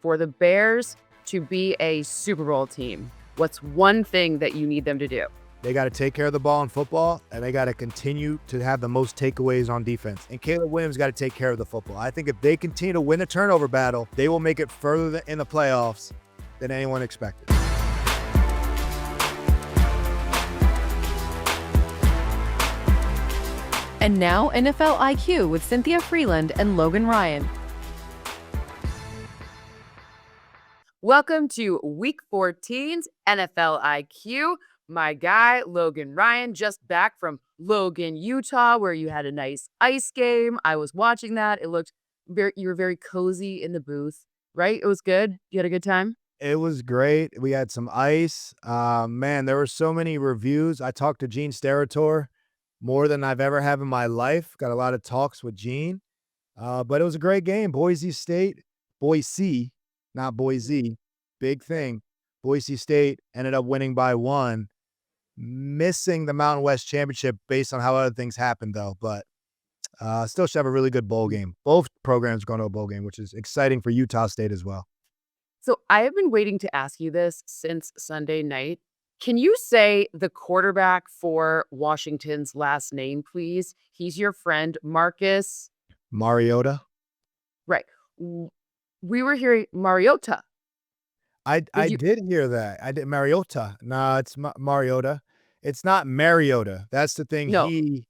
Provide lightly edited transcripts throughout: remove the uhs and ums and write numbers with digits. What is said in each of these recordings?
for the Bears to be a Super Bowl team, what's one thing that you need them to do? They got to take care of the ball in football, and they got to continue to have the most takeaways on defense. And Caleb Williams got to take care of the football. I think if they continue to win the turnover battle, they will make it further in the playoffs than anyone expected. And now NFL IQ with Cynthia Frelund and Logan Ryan. Welcome to Week 14's NFL IQ. My guy, Logan Ryan, just back from Logan, Utah, where you had a nice ice game. I was watching that. It looked you were very cozy in the booth, right? It was good. You had a good time? It was great. We had some ice. Man, there were so many reviews. I talked to Gene Steratore more than I've ever had in my life. Got a lot of talks with Gene. But it was a great game. Boise, not Boise. Big thing. Boise State ended up winning by 1. Missing the Mountain West Championship based on how other things happened, though. But still should have a really good bowl game. Both programs are going to a bowl game, which is exciting for Utah State as well. So I have been waiting to ask you this since Sunday night. Can you say the quarterback for Washington's last name, please? He's your friend, Marcus Mariota. Right. We were hearing Mariota. I did hear that. I did Mariota. No, it's Mariota. It's not Mariota. That's the thing. No. He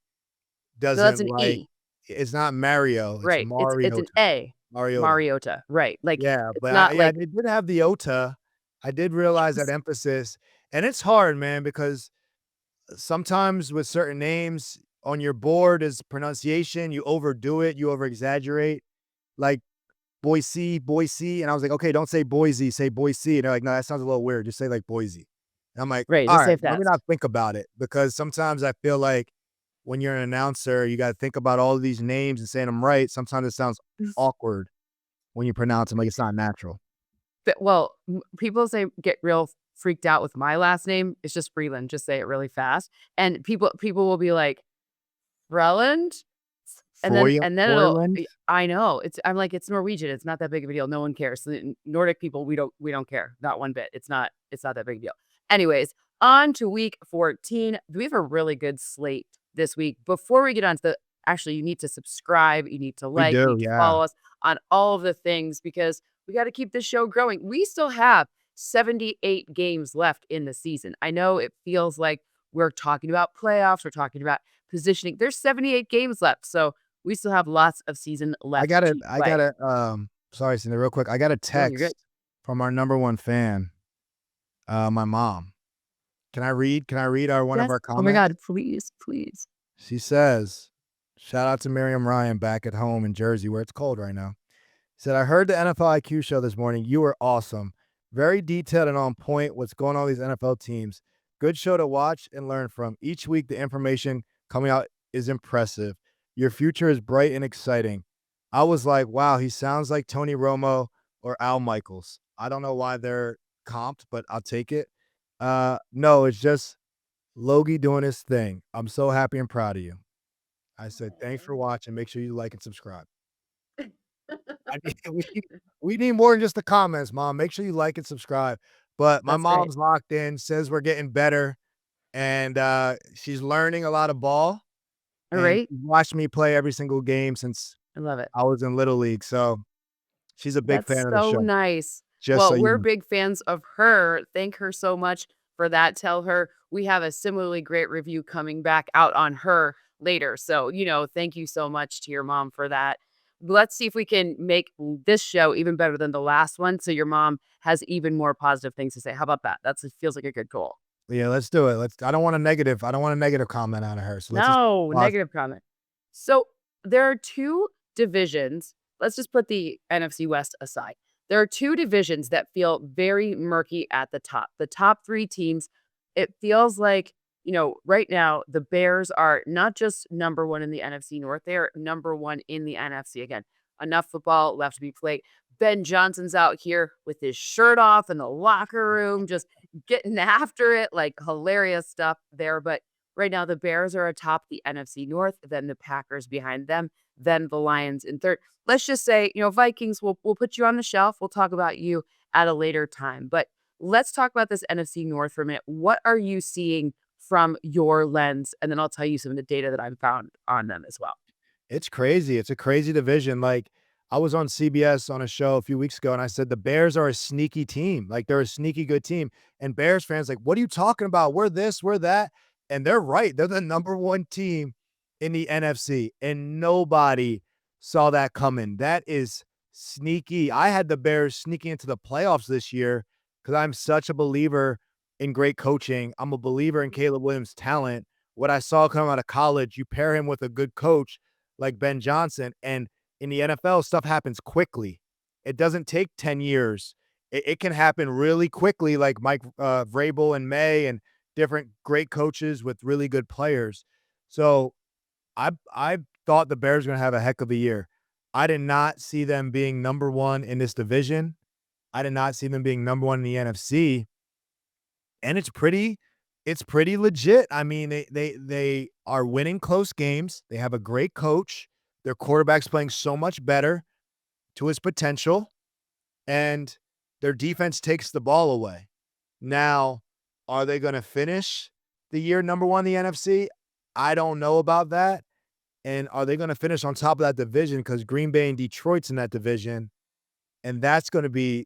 So doesn't that's an like. E. It's not Mario. It's Right. Mariota. It's an A. Mariota. Mariota. Right. Like, Yeah, it's but not like they did have the Ota. I did realize that emphasis. And it's hard, man, because sometimes with certain names on your board is pronunciation. You overdo it. You over-exaggerate. Like Boise. And I was like, okay, don't say Boise, say Boise. And they're like, no, that sounds a little weird. Just say like Boise. And I'm like, Right, all just say right, let me fast. not think about it. Because sometimes I feel like when you're an announcer, you got to think about all of these names and saying them right. Sometimes it sounds awkward when you pronounce them like it's not natural. Well, people get real freaked out with my last name. It's just Frelund. Just say it really fast. And people will be like, Frelund? And then I know. I'm like, it's Norwegian. It's not that big of a deal. No one cares. The Nordic people, we don't care. Not one bit. It's not that big a deal. Anyways, on to week 14. We have a really good slate this week. Before we get on to actually, you need to subscribe, you need to like, you need to follow us on all of the things because we got to keep this show growing. We still have 78 games left in the season. I know it feels like we're talking about playoffs, we're talking about positioning. There's 78 games left, so we still have lots of season left. I gotta sorry, Cindy, real quick. I got a text from our number one fan, my mom. Can I read one of our comments? Oh my God, please. She says, shout out to Miriam Ryan back at home in Jersey where it's cold right now. Said, I heard the NFL IQ show this morning. You were awesome. Very detailed and on point what's going on with these NFL teams. Good show to watch and learn from. Each week, the information coming out is impressive. Your future is bright and exciting. I was like, wow, he sounds like Tony Romo or Al Michaels. I don't know why they're comped, but I'll take it. No, it's just Logie doing his thing. I'm so happy and proud of you. I said, thanks for watching. Make sure you like and subscribe. I mean, we need more than just the comments, Mom. Make sure you like and subscribe. But my mom's locked in, says we're getting better, and she's learning a lot of ball. All right. Watched me play every single game since I love it. I was in Little League. So she's a big fan of the show. So nice. Just so we're big fans of her. Thank her so much for that. Tell her we have a similarly great review coming back out on her later. So, thank you so much to your mom for that. Let's see if we can make this show even better than the last one. So your mom has even more positive things to say. How about that? Feels like a good goal. Yeah, let's do it. I don't want a negative comment out of her. So no, negative comment. So there are two divisions. Let's just put the NFC West aside. There are two divisions that feel very murky at the top. The top 3 teams, it feels like, right now, the Bears are not just number 1 in the NFC North, they are number 1 in the NFC. Again, enough football left to be played. Ben Johnson's out here with his shirt off in the locker room, just getting after it, like hilarious stuff there. But right now, the Bears are atop the NFC North, then the Packers behind them, then the Lions in third. Let's just say, Vikings, we'll put you on the shelf. We'll talk about you at a later time. But let's talk about this NFC North for a minute. What are you seeing from your lens? And then I'll tell you some of the data that I've found on them as well. It's crazy. It's a crazy division. Like, I was on CBS on a show a few weeks ago, and I said the Bears are a sneaky team. Like, they're a sneaky good team. And Bears fans like, what are you talking about? We're this, we're that. And they're right. They're the number one team in the NFC, and nobody saw that coming. That is sneaky. I had the Bears sneaking into the playoffs this year because I'm such a believer in great coaching. I'm a believer in Caleb Williams' talent. What I saw coming out of college, you pair him with a good coach like Ben Johnson, and in the NFL, stuff happens quickly. It doesn't take 10 years. It can happen really quickly, like Mike Vrabel and May and different great coaches with really good players. So I thought the Bears were going to have a heck of a year. I did not see them being number one in this division. I did not see them being number one in the NFC. And it's pretty legit. I mean, they are winning close games. They have a great coach. Their quarterback's playing so much better to his potential, and their defense takes the ball away. Now, are they going to finish the year number one in the NFC? I don't know about that. And are they going to finish on top of that division? Because Green Bay and Detroit's in that division, and that's going to be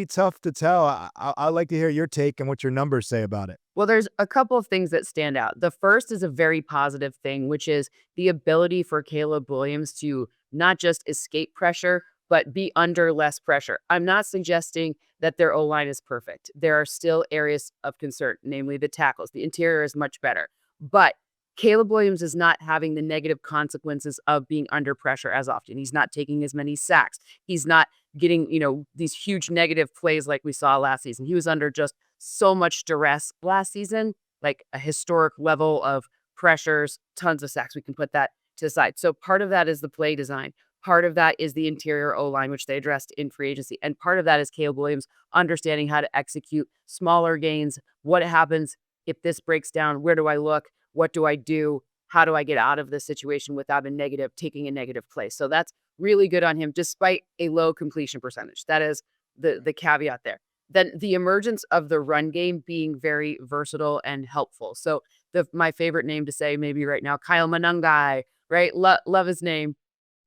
tough to tell. I'd like to hear your take and what your numbers say about it. Well, there's a couple of things that stand out. The first is a very positive thing, which is the ability for Caleb Williams to not just escape pressure, but be under less pressure. I'm not suggesting that their O-line is perfect. There are still areas of concern, namely the tackles. The interior is much better. But Caleb Williams is not having the negative consequences of being under pressure as often. He's not taking as many sacks. He's not getting, these huge negative plays like we saw last season. He was under just so much duress last season, like a historic level of pressures, tons of sacks. We can put that to the side. So part of that is the play design. Part of that is the interior O-line, which they addressed in free agency. And part of that is Caleb Williams understanding how to execute smaller gains. What happens if this breaks down? Where do I look? What do I do? How do I get out of this situation without taking a negative play? So that's really good on him, despite a low completion percentage. That is the caveat there. Then the emergence of the run game being very versatile and helpful. So my favorite name to say maybe right now, Kyle Manungai, right? Love his name.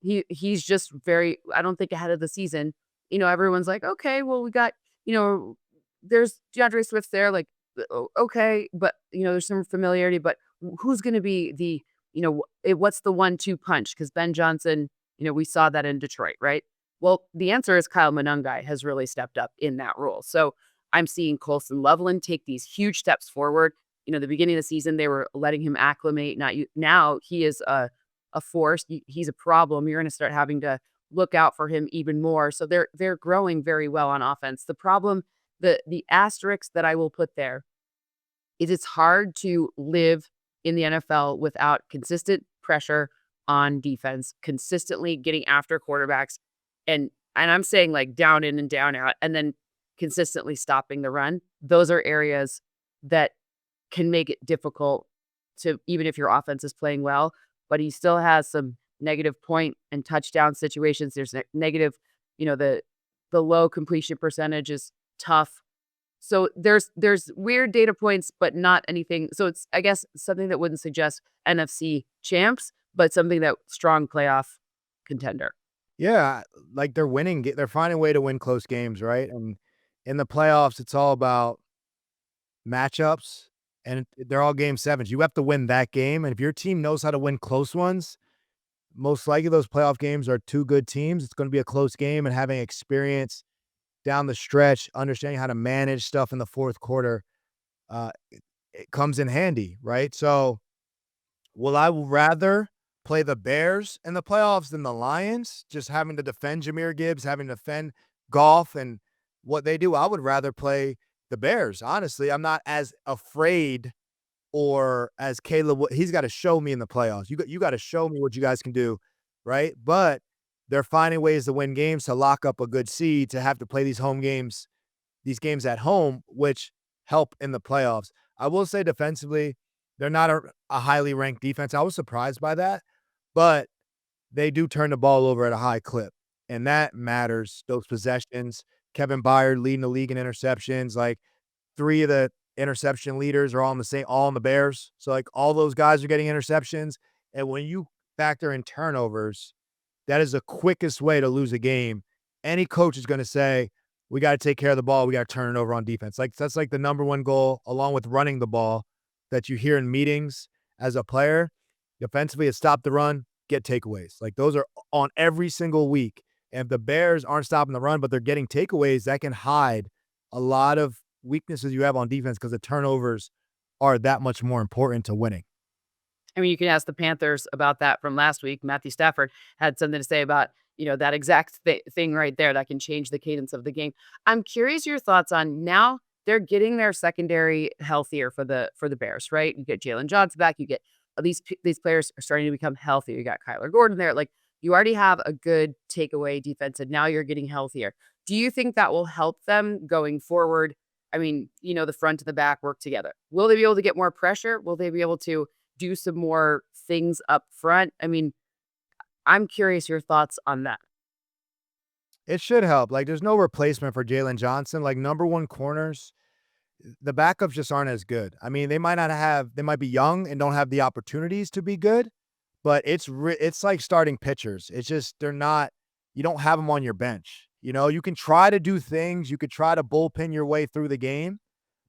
He's just very, I don't think ahead of the season, everyone's like, okay, well, we got, there's DeAndre Swift there, like, okay, but, there's some familiarity, but who's going to be the, what's the 1-2 punch? Because Ben Johnson, we saw that in Detroit, right? Well, the answer is Kyle Manungai has really stepped up in that role. So I'm seeing Colson Loveland take these huge steps forward. The beginning of the season, they were letting him acclimate. Now he is a force. He's a problem. You're going to start having to look out for him even more. So they're growing very well on offense. The problem, the asterisk that I will put there is it's hard to live in the NFL without consistent pressure on defense, consistently getting after quarterbacks. And I'm saying like down in and down out, and then consistently stopping the run. Those are areas that can make it difficult to, even if your offense is playing well, but he still has some negative point and touchdown situations. There's negative, the low completion percentage is tough. So there's weird data points, but not anything. So it's, I guess, something that wouldn't suggest NFC champs, but something that strong playoff contender. Yeah, like they're winning. They're finding a way to win close games, right? And in the playoffs, it's all about matchups, and they're all game sevens. You have to win that game, and if your team knows how to win close ones, most likely those playoff games are two good teams. It's going to be a close game, and having experience down the stretch, understanding how to manage stuff in the fourth quarter, it comes in handy, right? So, will I rather play the Bears in the playoffs than the Lions, just having to defend Jahmyr Gibbs, having to defend Goff and what they do? I would rather play the Bears. Honestly, I'm not as afraid or as Caleb. He's got to show me in the playoffs. You got to show me what you guys can do, right? But they're finding ways to win games, to lock up a good seed, to have to play these home games, these games at home, which help in the playoffs. I will say defensively, they're not a highly ranked defense. I was surprised by that. But they do turn the ball over at a high clip, and that matters, those possessions. Kevin Byard leading the league in interceptions, like, 3 of the interception leaders are all on the Bears. So, like, all those guys are getting interceptions, and when you factor in turnovers, that is the quickest way to lose a game. Any coach is gonna say, "We gotta take care of the ball, we gotta turn it over on defense." Like, that's, like, the number 1 goal, along with running the ball, that you hear in meetings as a player. Defensively, is stop the run, get takeaways. Like, those are on every single week, and if the Bears aren't stopping the run, but they're getting takeaways, that can hide a lot of weaknesses you have on defense because the turnovers are that much more important to winning. I mean, you can ask the Panthers about that from last week. Matthew Stafford had something to say about, that exact thing right there that can change the cadence of the game. I'm curious your thoughts on now they're getting their secondary healthier for the Bears, right? You get Jalen Johnson back. You get these players are starting to become healthier. You got Kyler Gordon there. Like you already have a good takeaway defense, and now you're getting healthier. Do you think that will help them going forward? I mean, the front and the back work together. Will they be able to get more pressure? Will they be able to do some more things up front? I mean, I'm curious your thoughts on that. It should help. Like, there's no replacement for Jalen Johnson. Like, number 1 corners, the backups just aren't as good. I mean, they might be young and don't have the opportunities to be good, but it's like starting pitchers. It's just they're not you don't have them on your bench. You can try to do things, you could try to bullpen your way through the game,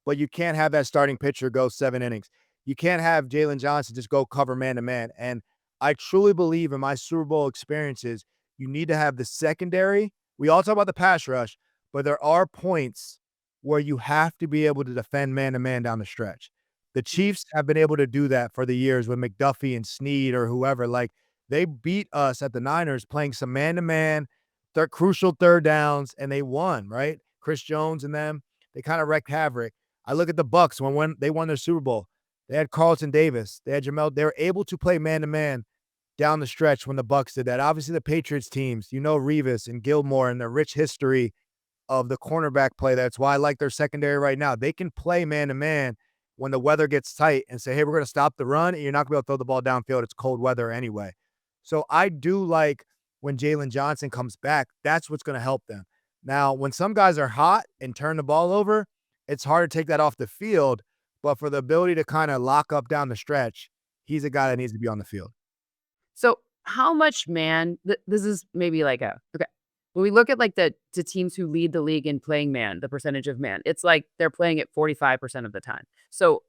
but you can't have that starting pitcher go 7 innings. You can't have Jalen Johnson just go cover man to man. And I truly believe in my Super Bowl experiences, you need to have the secondary. We all talk about the pass rush, but there are points where you have to be able to defend man to man down the stretch. The Chiefs have been able to do that for the years with McDuffie and Snead or whoever. Like, they beat us at the Niners playing some man to man, crucial third downs, and they won, right? Chris Jones and them, they kind of wrecked havoc. I look at the Bucks when they won their Super Bowl. They had Carlton Davis. They had Jamel. They were able to play man-to-man down the stretch when the Bucks did that. Obviously, the Patriots teams, Revis and Gilmore and their rich history of the cornerback play. That's why I like their secondary right now. They can play man-to-man when the weather gets tight and say, hey, we're going to stop the run, and you're not going to be able to throw the ball downfield. It's cold weather anyway. So I do like when Jalen Johnson comes back, that's what's going to help them. Now, when some guys are hot and turn the ball over, it's hard to take that off the field. But for the ability to kind of lock up down the stretch, he's a guy that needs to be on the field. So how much this is maybe like okay. When we look at like the teams who lead the league in playing man, the percentage of man, it's like they're playing it 45% of the time. So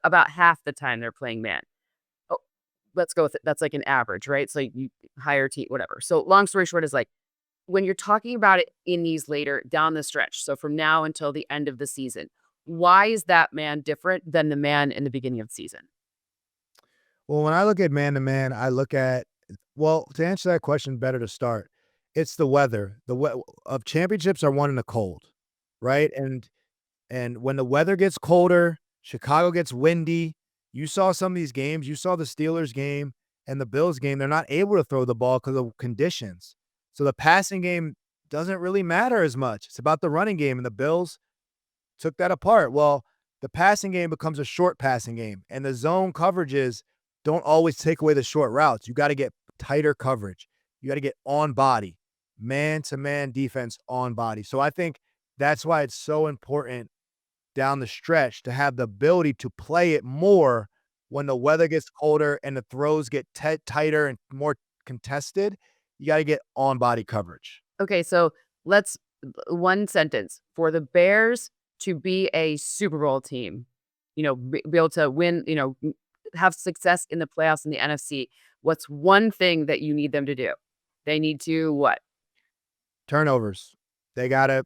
about half the time they're playing man. Oh, let's go with it. That's like an average, right? So you higher team, whatever. So long story short is like when you're talking about it in these later down the stretch, so from now until the end of the season, why is that man different than the man in the beginning of the season? Well, when I look at man-to-man, I look at to answer that question, better to start. It's the weather. Of championships are won in the cold, right? And when the weather gets colder, Chicago gets windy. You saw some of these games. You saw the Steelers game and the Bills game. They're not able to throw the ball because of conditions. So the passing game doesn't really matter as much. It's about the running game, and the Bills took that apart. Well, the passing game becomes a short passing game, and the zone coverages don't always take away the short routes. You got to get tighter coverage. You got to get on body, man-to-man defense on body. So I think that's why it's so important down the stretch to have the ability to play it more when the weather gets colder and the throws get tighter and more contested. You got to get on body coverage. Okay, so let's one sentence for the Bears to be a Super Bowl team, be able to win, have success in the playoffs in the NFC. What's one thing that you need them to do? They need to what? Turnovers. They gotta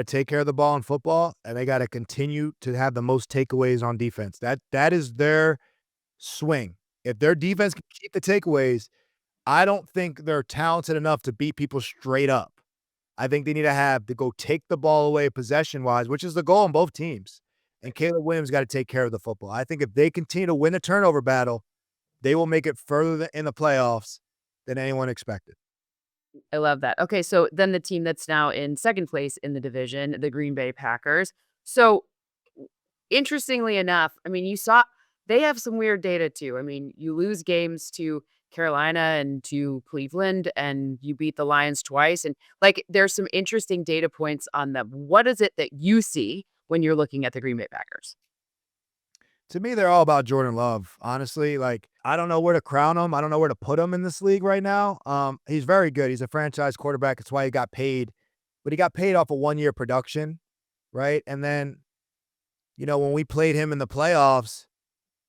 take care of the ball in football, and they gotta continue to have the most takeaways on defense. That is their swing. If their defense can keep the takeaways, I don't think they're talented enough to beat people straight up. I think they need to go take the ball away possession-wise, which is the goal on both teams. And Caleb Williams got to take care of the football. I think if they continue to win the turnover battle, they will make it further in the playoffs than anyone expected. I love that. Okay, so then the team that's now in second place in the division, the Green Bay Packers. So interestingly enough, I mean, you saw they have some weird data too. I mean, you lose games to Carolina and to Cleveland, and you beat the Lions twice. And like, there's some interesting data points on them. What is it that you see when you're looking at the Green Bay Packers? To me, they're all about Jordan Love. Honestly, like I don't know where to crown him. I don't know where to put him in this league right now. He's very good. He's a franchise quarterback. That's why he got paid, but he got paid off a 1-year production, right? And then, when we played him in the playoffs,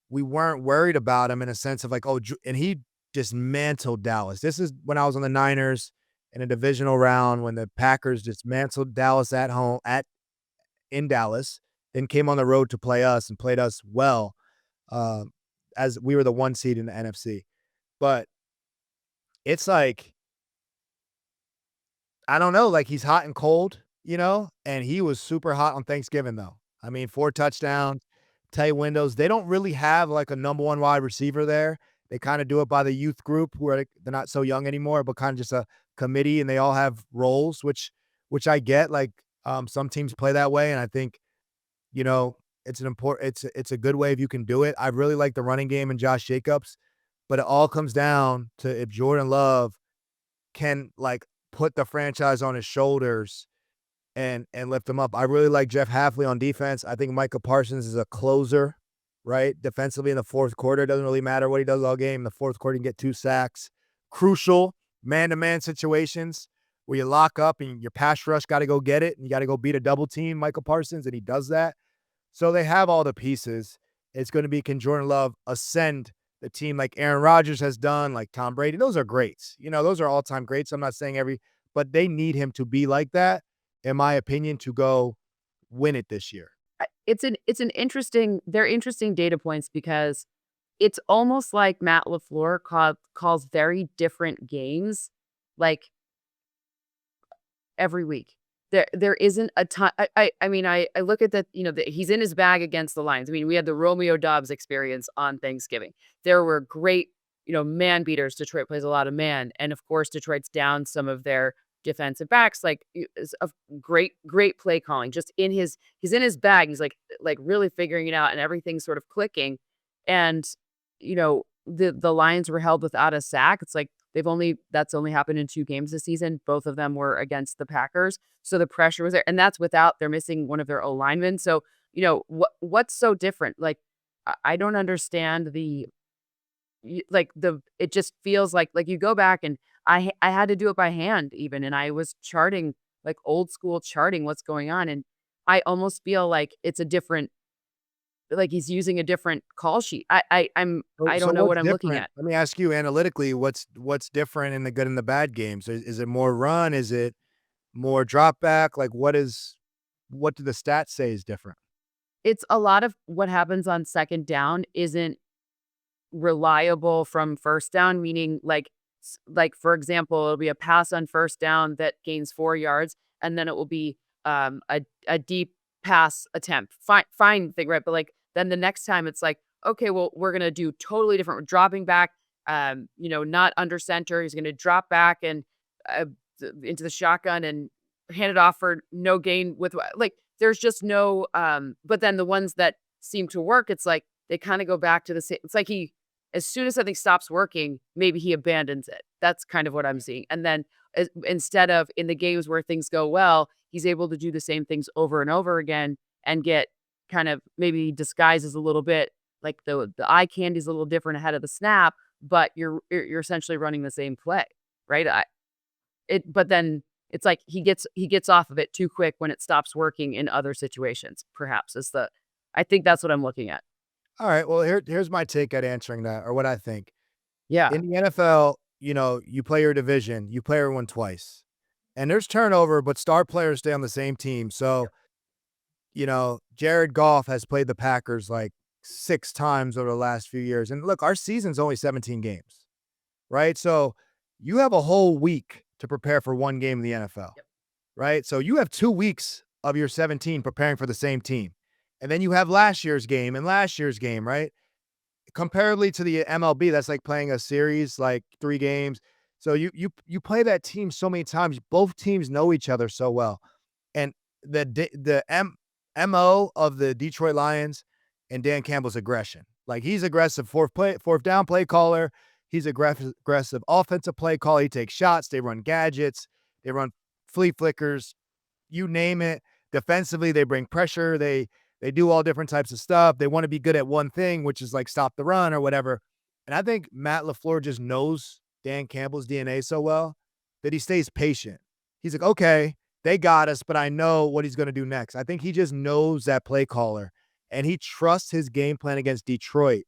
we weren't worried about him in a sense of like, and he dismantled Dallas. This is when I was on the Niners in a divisional round when the Packers dismantled Dallas at home in Dallas, then came on the road to play us and played us well, as we were the 1 seed in the NFC. But it's like, I don't know, like he's hot and cold, and he was super hot on Thanksgiving though. I mean, 4 touchdowns, tight windows. They don't really have like a number 1 wide receiver there. They kind of do it by the youth group they're not so young anymore, but kind of just a committee, and they all have roles, which I get. Like some teams play that way, and I think it's a good way if you can do it. I really like the running game and Josh Jacobs, but it all comes down to if Jordan Love can like put the franchise on his shoulders and lift them up. I really like Jeff Hafley on defense. I think Micah Parsons is a closer, right? Defensively in the fourth quarter, it doesn't really matter what he does all game. In the fourth quarter, he can get 2 sacks. Crucial man-to-man situations where you lock up and your pass rush got to go get it and you got to go beat a double team, Micah Parsons, and he does that. So they have all the pieces. It's going to be, can Jordan Love ascend the team like Aaron Rodgers has done, like Tom Brady? Those are greats. Those are all-time greats. I'm not saying but they need him to be like that, in my opinion, to go win it this year. It's an interesting, they're interesting data points because it's almost like Matt LaFleur calls very different games, like every week. There isn't a ton. I mean, I look at that, he's in his bag against the Lions. I mean, we had the Romeo Dobbs experience on Thanksgiving. There were great, man beaters. Detroit plays a lot of man. And of course, Detroit's down some of their defensive backs, like is a great play calling. Just he's in his bag. He's like really figuring it out, and everything's sort of clicking. And the Lions were held without a sack. It's like that's only happened in 2 games this season. Both of them were against the Packers. So the pressure was there, and that's without they're missing one of their O linemen. So what's so different? Like I don't understand it just feels like you go back, and I had to do it by hand even, and I was charting, like old school charting what's going on, and I almost feel like it's a different, like he's using a different call sheet. I don't know what I'm looking at. Let me ask you analytically, what's different in the good and the bad games? Is it more run? Is it more drop back? Like what do the stats say is different? It's a lot of what happens on second down isn't reliable from first down, meaning like for example, it'll be a pass on first down that gains 4 yards, and then it will be a deep pass attempt. Fine thing, right? But like then the next time it's like, okay, well, we're gonna do totally different. We're dropping back, not under center. He's gonna drop back and into the shotgun and hand it off for no gain with like there's just no but then the ones that seem to work, it's like they kind of go back to the same. It's like as soon as something stops working, maybe he abandons it. That's kind of what I'm seeing. And then instead of in the games where things go well, he's able to do the same things over and over again and get kind of maybe disguises a little bit, like the eye candy's a little different ahead of the snap, but you're essentially running the same play, right? But then it's like he gets off of it too quick when it stops working in other situations. Perhaps I think that's what I'm looking at. All right. Well, here's my take at answering that, or what I think. Yeah. In the NFL, you play your division, you play everyone twice, and there's turnover, but star players stay on the same team. So, Jared Goff has played the Packers like 6 times over the last few years. And look, our season's only 17 games, right? So you have a whole week to prepare for one game in the NFL, right? So you have 2 weeks of your 17 preparing for the same team. And then you have last year's game and last year's game, right? Comparably to the MLB, that's like playing a series, like 3 games. So you play that team so many times. Both teams know each other so well. And the MO of the Detroit Lions and Dan Campbell's aggression. Like he's aggressive fourth down play caller. He's aggressive offensive play call. He takes shots. They run gadgets. They run flea flickers. You name it. Defensively, they bring pressure. They do all different types of stuff. They want to be good at one thing, which is like stop the run or whatever. And I think Matt LaFleur just knows Dan Campbell's DNA so well that he stays patient. He's like, okay, they got us, but I know what he's going to do next. I think he just knows that play caller, and he trusts his game plan against Detroit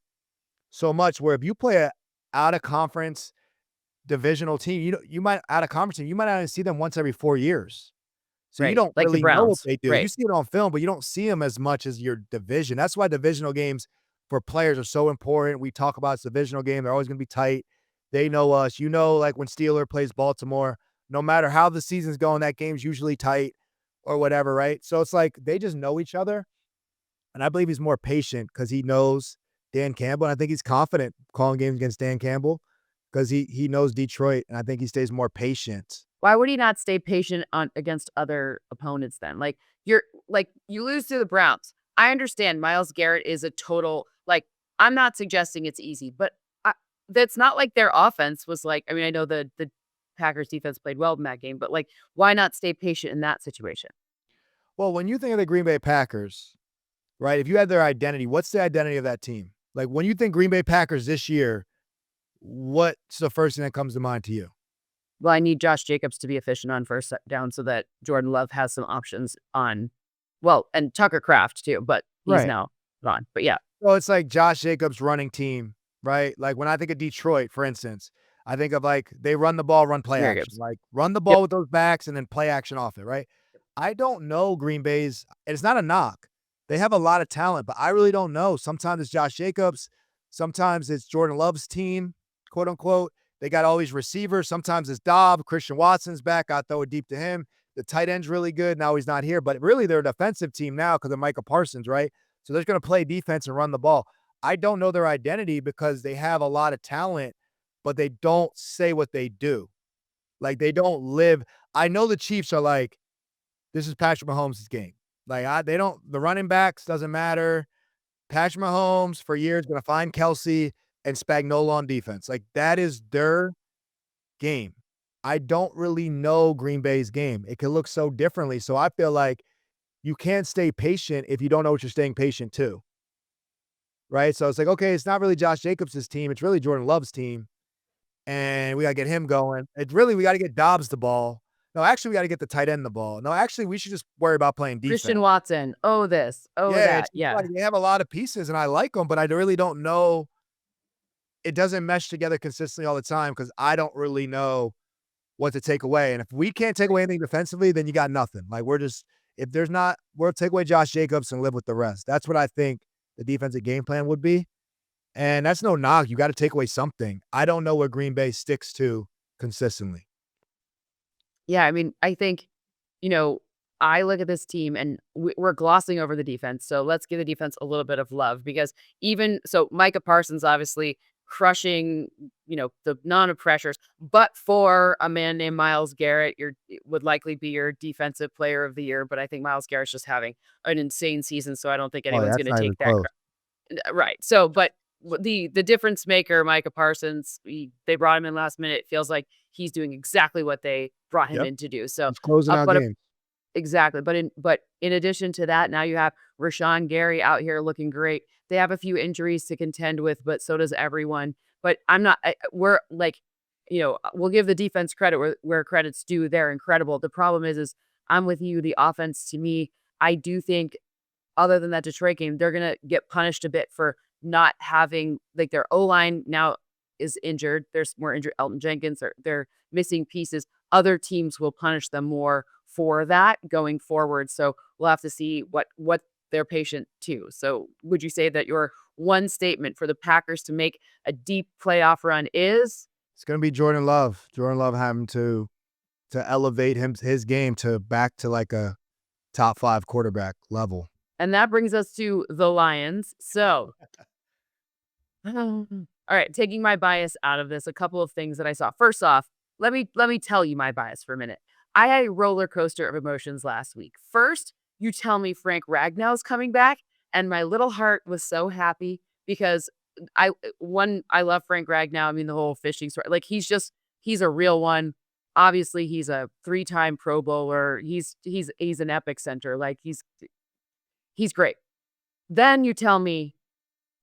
so much where if you play a out-of-conference divisional team, you might out-of-conference team, you might only see them once every 4 years. So you don't like really the know what Browns. they do. Right. You see it on film, but you don't see them as much as your division. That's why divisional games for players are so important. We talk about it's a divisional game. They're always going to be tight. They know us. Like when Steeler plays Baltimore, no matter how the season's going, that game's usually tight or whatever, right? So it's like they just know each other. And I believe he's more patient because he knows Dan Campbell. And I think he's confident calling games against Dan Campbell because he knows Detroit. And I think he stays more patient. Why would he not stay patient against other opponents then? Like you lose to the Browns. I understand Myles Garrett is a total, I'm not suggesting it's easy, but that's not like their offense was like, I mean, I know the Packers defense played well in that game, but why not stay patient in that situation? Well, when you think of the Green Bay Packers, right, if you had their identity, what's the identity of that team? Like when you think Green Bay Packers this year, what's the first thing that comes to mind to you? Well, I need Josh Jacobs to be efficient on first down so that Jordan Love has some options on, and Tucker Kraft too, but he's now gone. But yeah. So it's like Josh Jacobs running team, right? Like when I think of Detroit, for instance, I think of they run the ball, run play action. Like run the ball with those backs and then play action off it, right? I don't know Green Bay's, and it's not a knock. They have a lot of talent, but I really don't know. Sometimes it's Josh Jacobs. Sometimes it's Jordan Love's team, quote unquote. They got all these receivers. Sometimes it's Dobb. Christian Watson's back. I throw it deep to him. The tight end's really good. Now he's not here, but really they're a defensive team now because of Micah Parsons, right? So they're going to play defense and run the ball. I don't know their identity because they have a lot of talent, but they don't say what they do. Like they don't live. I know the Chiefs are like, this is Patrick Mahomes' game. The running backs doesn't matter. Patrick Mahomes for years going to find Kelsey and Spagnuolo on defense. That is their game. I don't really know Green Bay's game. It can look so differently. So I feel like you can't stay patient if you don't know what you're staying patient to. Right? So it's like, okay, it's not really Josh Jacobs' team. It's really Jordan Love's team. And we got to get him going. We got to get Dobbs the ball. No, actually, we got to get the tight end the ball. No, actually, we should just worry about playing defense. Christian Watson. Oh, this. Oh, that. Yeah. They have a lot of pieces, and I like them, but I really don't know. It doesn't mesh together consistently all the time because I don't really know what to take away. And if we can't take away anything defensively, then you got nothing. We'll take away Josh Jacobs and live with the rest. That's what I think the defensive game plan would be. And that's no knock. You got to take away something. I don't know where Green Bay sticks to consistently. Yeah, I mean, I think, I look at this team and we're glossing over the defense. So let's give the defense a little bit of love because Micah Parsons obviously crushing, the non-pressures, but for a man named Myles Garrett, would likely be your defensive player of the year. But I think Myles Garrett's just having an insane season. So I don't think anyone's going to take that. Right. So, but the difference maker, Micah Parsons, they brought him in last minute. It feels like he's doing exactly what they brought him in to do. So he's closing out games. Exactly. But in addition to that, now you have Rashawn Gary out here looking great. They have a few injuries to contend with, but so does everyone. But we'll give the defense credit where credit's due. They're incredible. The problem is I'm with you. The offense, to me, I do think other than that Detroit game, they're going to get punished a bit for not having their O-line now is injured. There's more injured. Elton Jenkins, they're missing pieces. Other teams will punish them more for that going forward. So we'll have to see what they're patient to. So would you say that your one statement for the Packers to make a deep playoff run is? It's going to be Jordan Love. Jordan Love having to elevate his game back to a top 5 quarterback level. And that brings us to the Lions. So, all right, taking my bias out of this, a couple of things that I saw. First off, let me tell you my bias for a minute. I had a roller coaster of emotions last week. First, you tell me Frank Ragnow's coming back, and my little heart was so happy because I love Frank Ragnow. I mean, the whole fishing story. Like he's a real one. Obviously, he's a 3-time Pro Bowler. He's an epic center. Like he's great. Then you tell me,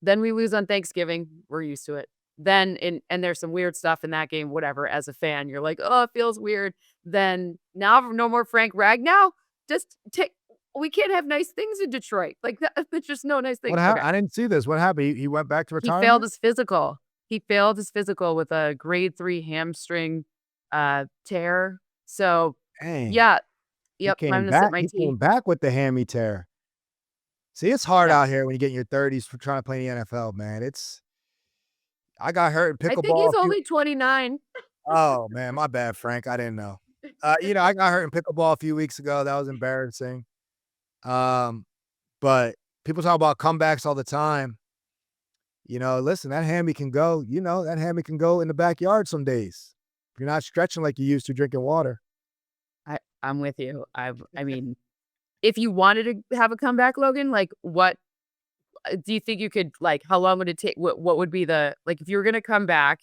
then we lose on Thanksgiving. We're used to it. Then and there's some weird stuff in that game. Whatever. As a fan, you're like, oh, it feels weird. Then now no more Frank Ragnow. Just take. We can't have nice things in Detroit. Like that, there's just no nice things. What happened? I didn't see this. What happened? He went back to He retirement? failed his physical. He failed his physical with a grade 3 hamstring tear. So Dang. yeah. He Yep. I'm came gonna back. sip my He tea. came back with the hammy tear. See, it's hard Yeah. out here when you get in your 30s for trying to play in the NFL, man. I got hurt in I think pickleball. he's only 29. Oh man, my bad, Frank. I didn't know. I got hurt in pickleball a few weeks ago. That was embarrassing. But people talk about comebacks all the time. Listen, that hammy can go. That hammy can go in the backyard some days. If you're not stretching like you used to drinking water. I'm with you. I mean, if you wanted to have a comeback, Logan, like what do you think you could, like, how long would it take? What would be if you were going to come back,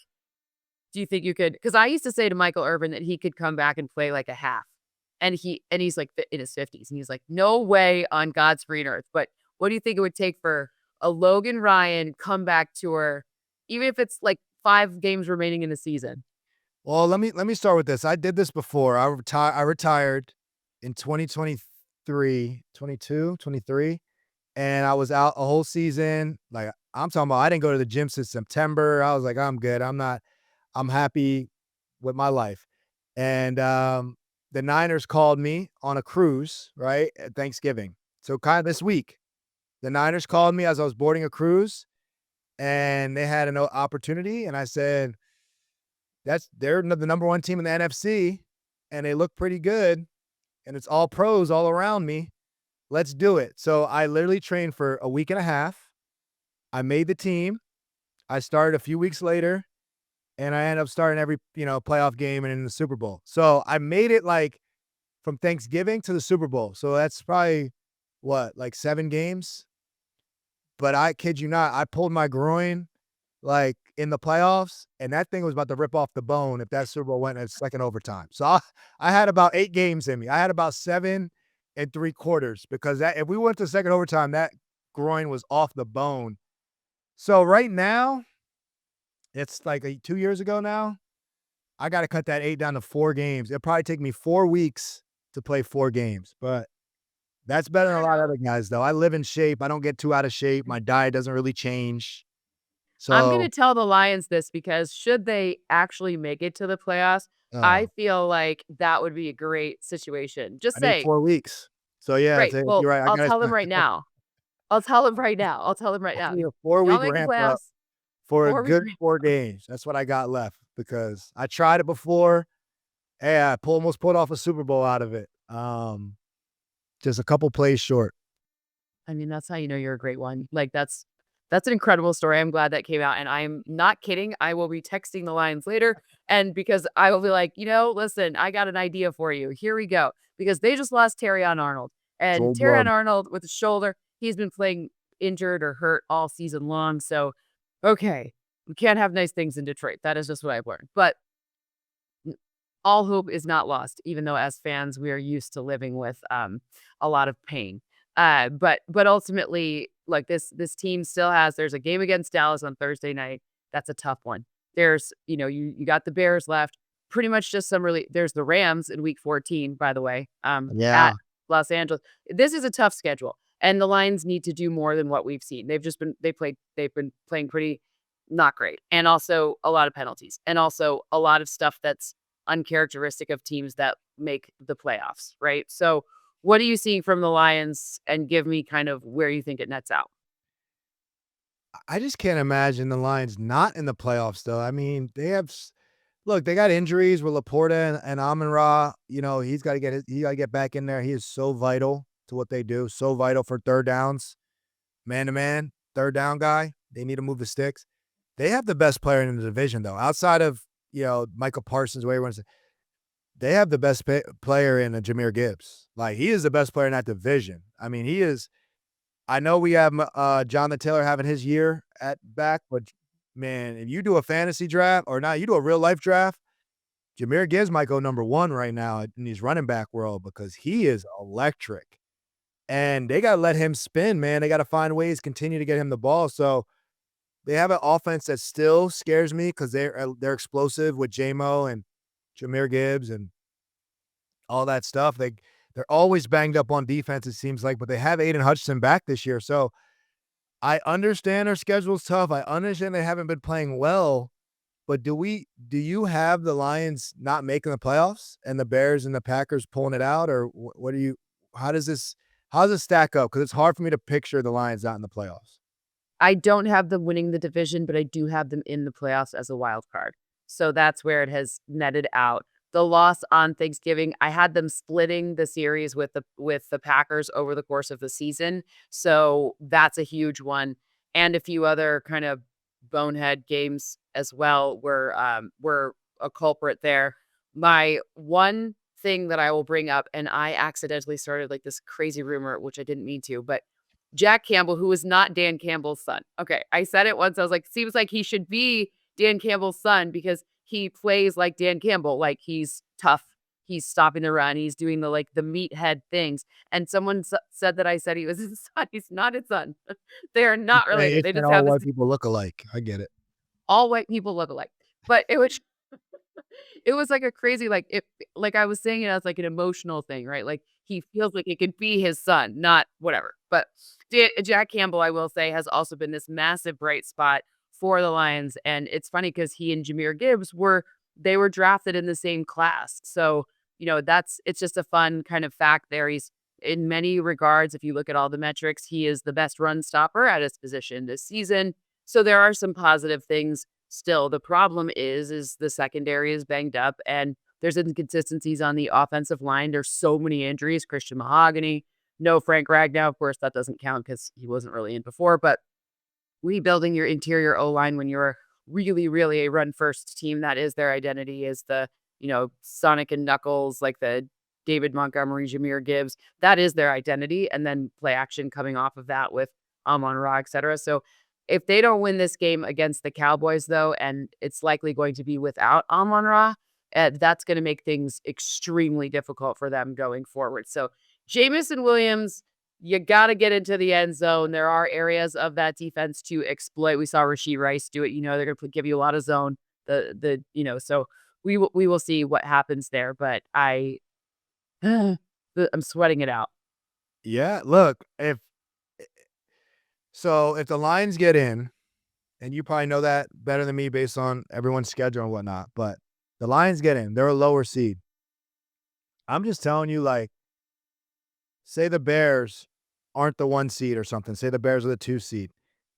do you think you could? Because I used to say to Michael Irvin that he could come back and play like a half. And he's like in his 50s. And he's like, no way on God's green earth. But what do you think it would take for a Logan Ryan comeback tour, even if it's like 5 games remaining in the season? Well, let me start with this. I did this before. I retired in 2023, 22, 23, and I was out a whole season. Like I'm talking about, I didn't go to the gym since September. I was like, I'm good. I'm happy with my life. And the Niners called me on a cruise, right, at Thanksgiving. So kind of this week, the Niners called me as I was boarding a cruise, and they had an opportunity, and I said, they're the number 1 team in the NFC, and they look pretty good, and it's all pros all around me. Let's do it. So I literally trained for a week and a half. I made the team. I started a few weeks later, and I ended up starting every, playoff game and in the Super Bowl. So I made it like from Thanksgiving to the Super Bowl. So that's probably like 7 games. But I kid you not, I pulled my groin like in the playoffs, and that thing was about to rip off the bone if that Super Bowl went in second overtime. So I had about 8 games in me. I had about 7 3/4 because if we went to second overtime, that groin was off the bone. So right now, it's like 2 years ago now, I got to cut that 8 down to 4 games. It'll probably take me 4 weeks to play 4 games, but that's better than a lot of other guys, though. I live in shape. I don't get too out of shape. My diet doesn't really change. I'm going to So, tell the Lions this because should they actually make it to the playoffs, I feel like that would be a great situation. Just I need say, 4 weeks. So, yeah, right. Well, you're right. I'll tell them right now. I'll tell them right now. I need a Y'all 4-week make the ramp up playoffs. for a 4 good week 4 games. That's what I got left because I tried it before. Hey, I almost pulled off a Super Bowl out of it. Just a couple plays short. I mean, that's how you know you're a great one. Like that's an incredible story. I'm glad that came out, and I'm not kidding. I will be texting the Lions later, and because I will be like, listen, I got an idea for you. Here we go. Because they just lost Terrion Arnold, and Gold Terrion glove. Arnold with his shoulder, he's been playing injured or hurt all season long. So, okay, we can't have nice things in Detroit. That is just what I've learned. But all hope is not lost, even though as fans we are used to living with a lot of pain. But ultimately, like this team still there's a game against Dallas on Thursday night. That's a tough one. There's you got the Bears left. Pretty much just there's the Rams in week 14, by the way. Yeah. At Los Angeles. This is a tough schedule. And the Lions need to do more than what we've seen. They've been playing pretty not great. And also a lot of penalties. And also a lot of stuff that's uncharacteristic of teams that make the playoffs, right? So what are you seeing from the Lions, and give me kind of where you think it nets out? I just can't imagine the Lions not in the playoffs, though. I mean, they got injuries with Laporta and Amon-Ra. He's got to get back in there. He is so vital to what they do, so vital for third downs, man-to-man, third down guy. They need to move the sticks. They have the best player in the division, though, outside of Michael Parsons, where everyone's. They have the best player in Jahmyr Gibbs. Like, he is the best player in that division. I mean, he is I know we have Jonathan Taylor having his year at back, but man, if you do a fantasy draft or not, you do a real life draft, Jahmyr Gibbs might go number 1 right now in these running back world because he is electric. And they gotta let him spin, man. They gotta find ways, continue to get him the ball. So they have an offense that still scares me because they're explosive with J-Mo and Jahmyr Gibbs and all that stuff. They're always banged up on defense, it seems like, but they have Aiden Hutchinson back this year. So I understand their schedule's tough. I understand they haven't been playing well, but do you have the Lions not making the playoffs and the Bears and the Packers pulling it out, or what do you? How does this stack up? Because it's hard for me to picture the Lions not in the playoffs. I don't have them winning the division, but I do have them in the playoffs as a wild card. So that's where it has netted out. The loss on Thanksgiving, I had them splitting the series with the Packers over the course of the season. So that's a huge one. And a few other kind of bonehead games as well were a culprit there. My one thing that I will bring up, and I accidentally started like this crazy rumor, which I didn't mean to, but Jack Campbell, who is not Dan Campbell's son. Okay, I said it once. I was like, seems like he should be Dan Campbell's son because he plays like Dan Campbell. Like, he's tough. He's stopping the run. He's doing the meathead things. And someone said that I said he was his son. He's not his son. They are not related. They just all have white people look alike. I get it. all white people look alike. But it was it was like a crazy, like I was saying it as like an emotional thing, right? Like, he feels like it could be his son, not whatever. But Jack Campbell, I will say, has also been this massive bright spot for the Lions. And it's funny because he and Jahmyr Gibbs were drafted in the same class. So, it's just a fun kind of fact there. He's, in many regards, if you look at all the metrics, he is the best run stopper at his position this season. So there are some positive things still. The problem is the secondary is banged up and there's inconsistencies on the offensive line. There's so many injuries. Christian Mahogany, no Frank Ragnow. Of course, that doesn't count because he wasn't really in before. But rebuilding your interior O-line when you're really, really a run-first team, that is their identity, is the, Sonic and Knuckles, like the David Montgomery, Jahmyr Gibbs. That is their identity. And then play action coming off of that with Amon-Ra, et cetera. So if they don't win this game against the Cowboys, though, and it's likely going to be without Amon-Ra, that's going to make things extremely difficult for them going forward. So Jamison Williams, you got to get into the end zone. There are areas of that defense to exploit. We saw Rashee Rice do it. They're going to give you a lot of zone. So we will see what happens there. But I'm sweating it out. Yeah, look, if the Lions get in, and you probably know that better than me based on everyone's schedule and whatnot, but the Lions get in, they're a lower seed. I'm just telling you, like, say the Bears aren't the 1 seed or something. Say the Bears are the 2 seed,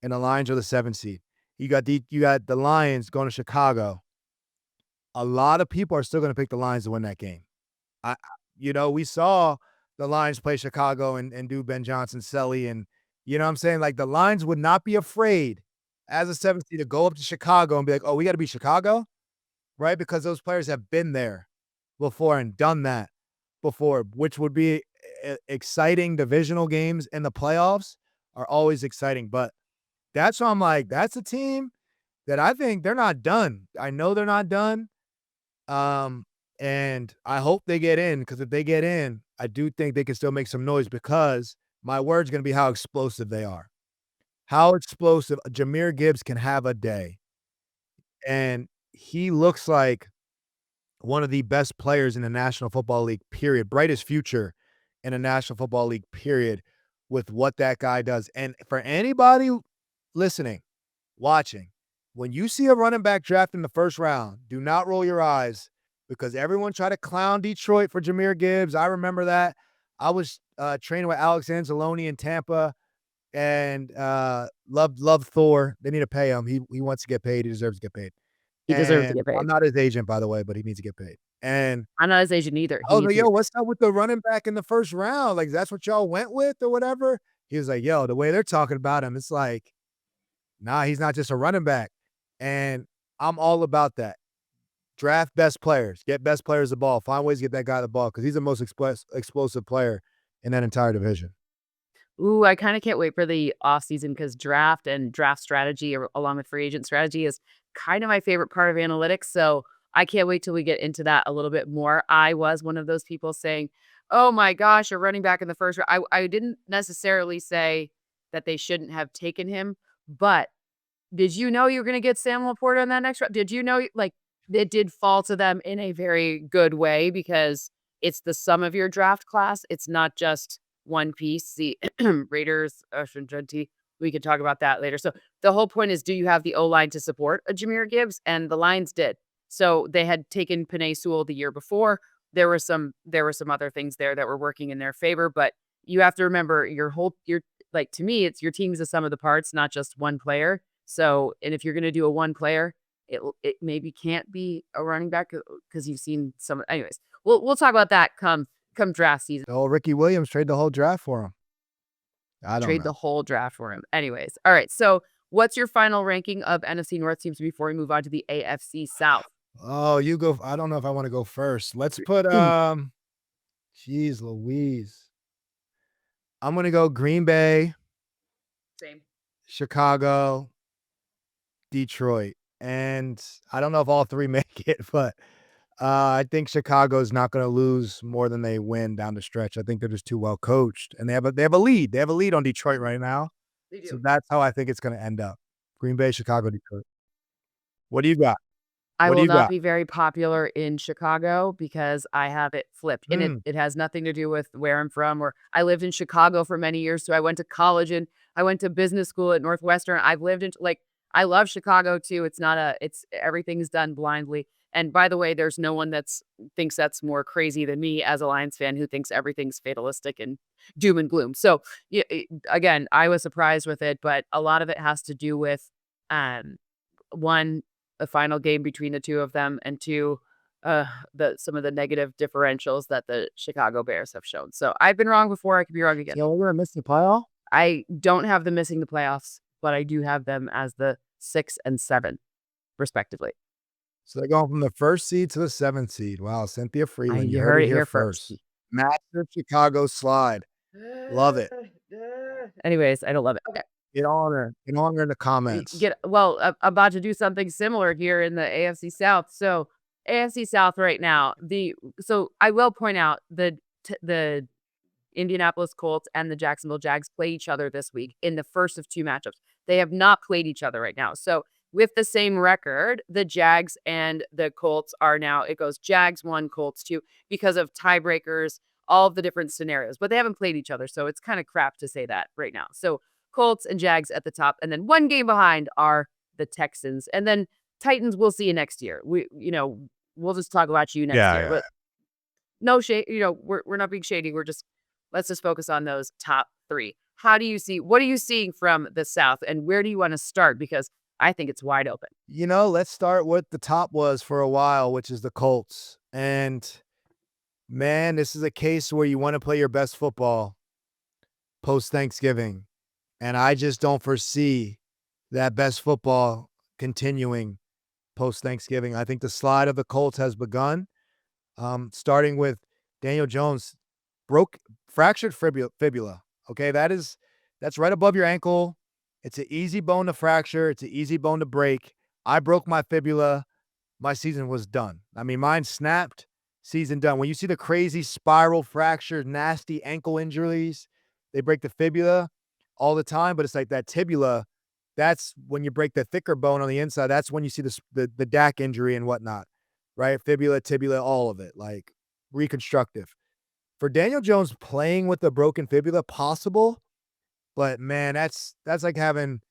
and the Lions are the 7 seed. You got the Lions going to Chicago. A lot of people are still going to pick the Lions to win that game. We saw the Lions play Chicago and do Ben Johnson, Selly, and you know what I'm saying? Like, the Lions would not be afraid as a 7th seed to go up to Chicago and be like, oh, we got to beat Chicago, right? Because those players have been there before and done that before, which would be exciting. Divisional games in the playoffs are always exciting. But that's why I'm like, that's a team that I think they're not done. I know they're not done. And I hope they get in, because if they get in, I do think they can still make some noise, because my word's going to be how explosive they are. How explosive. Jahmyr Gibbs can have a day. And he looks like one of the best players in the National Football League, period. Brightest future in the National Football League, period, with what that guy does. And for anybody listening, watching, when you see a running back draft in the first round, do not roll your eyes, because everyone tried to clown Detroit for Jahmyr Gibbs. I remember that. I was training with Alex Anzalone in Tampa, and love Thor. They need to pay him. He wants to get paid. He deserves to get paid. He deserves to get paid. I'm not his agent, by the way, but he needs to get paid. And I'm not his agent either. I was like, yo, what's up with the running back in the first round? Like, that's what y'all went with or whatever? He was like, yo, the way they're talking about him, it's like, nah, he's not just a running back. And I'm all about that. Draft best players. Get best players the ball. Find ways to get that guy the ball, because he's the most explosive player in that entire division. Ooh, I kind of can't wait for the offseason because draft and draft strategy, along with free agent strategy, is kind of my favorite part of analytics. So I can't wait till we get into that a little bit more. I was one of those people saying, "Oh my gosh, a running back in the first round." I didn't necessarily say that they shouldn't have taken him, but did you know you were going to get Sam Laporta in that next round? Did you know, like, it did fall to them in a very good way because it's the sum of your draft class. It's not just one piece. The Raiders, Genty, we can talk about that later. So the whole point is, do you have the O-line to support a Jahmyr Gibbs? And the Lions did. So they had taken Penei Sewell the year before. There were some other things there that were working in their favor, but you have to remember your like, to me, it's your team's the sum of the parts, not just one player. So, and if you're going to do a one player, it maybe can't be a running back because you've seen some. Anyways, we'll talk about that come draft season. The whole Ricky Williams trade the whole draft for him. I don't Trade know. the whole draft for him. Anyways, all right. So, what's your final ranking of NFC North teams before we move on to the AFC South? Oh, you go. I don't know if I want to go first. Let's put Jeez Louise. I'm gonna go Green Bay, Same. Chicago, Detroit, and I don't know if all three make it, but I think Chicago's not going to lose more than they win down the stretch. I think they're just too well coached, and they have a lead. They have a lead on Detroit right now, They do. so that's how I think it's going to end up. Green Bay, Chicago, Detroit. What do you got? I What do will you not got? be very popular in Chicago because I have it flipped. And it has nothing to do with where I'm from, or I lived in Chicago for many years. So I went to college and I went to business school at Northwestern. I've lived in, like, I love Chicago too. It's everything's done blindly. And by the way, there's no one thinks that's more crazy than me as a Lions fan who thinks everything's fatalistic and doom and gloom. So yeah, again, I was surprised with it, but a lot of it has to do with um one, a final game between the two of them, and two, some of the negative differentials that the Chicago Bears have shown. So I've been wrong before. I could be wrong again. We're going to miss the playoff? I don't have them missing the playoffs, but I do have them as the 6 and 7, respectively. So they're going from the 1st seed to the 7th seed. Wow, Cynthia Frelund. You heard it here first. Massive Chicago slide. Love it. Anyways, I don't love it. Okay. Get on her in the comments. I'm about to do something similar here in the AFC South. So AFC South right now, so I will point out the Indianapolis Colts and the Jacksonville Jags play each other this week in the first of 2 matchups. They have not played each other right now. So with the same record, the Jags and the Colts are now, it goes Jags 1, Colts 2, because of tiebreakers, all of the different scenarios, but they haven't played each other. So it's kind of crap to say that right now. So Colts and Jags at the top, and then 1 game behind are the Texans, and then Titans. We'll see you next year. We'll just talk about you next year. Yeah. But no shade. We're not being shady. Let's just focus on those top 3. What are you seeing from the South, and where do you want to start? Because I think it's wide open. Let's start what the top was for a while, which is the Colts. And man, this is a case where you want to play your best football post-Thanksgiving. And I just don't foresee that best football continuing post-Thanksgiving. I think the slide of the Colts has begun, starting with Daniel Jones, fractured fibula. Okay, that's right above your ankle. It's an easy bone to fracture. It's an easy bone to break. I broke my fibula. My season was done. I mean, mine snapped, season done. When you see the crazy spiral fracture, nasty ankle injuries, they break the fibula all the time, but it's like that tibula. That's when you break the thicker bone on the inside. That's when you see the DAC injury and whatnot, right? Fibula, tibula, all of it, like reconstructive. For Daniel Jones playing with a broken fibula, possible, but man, that's like having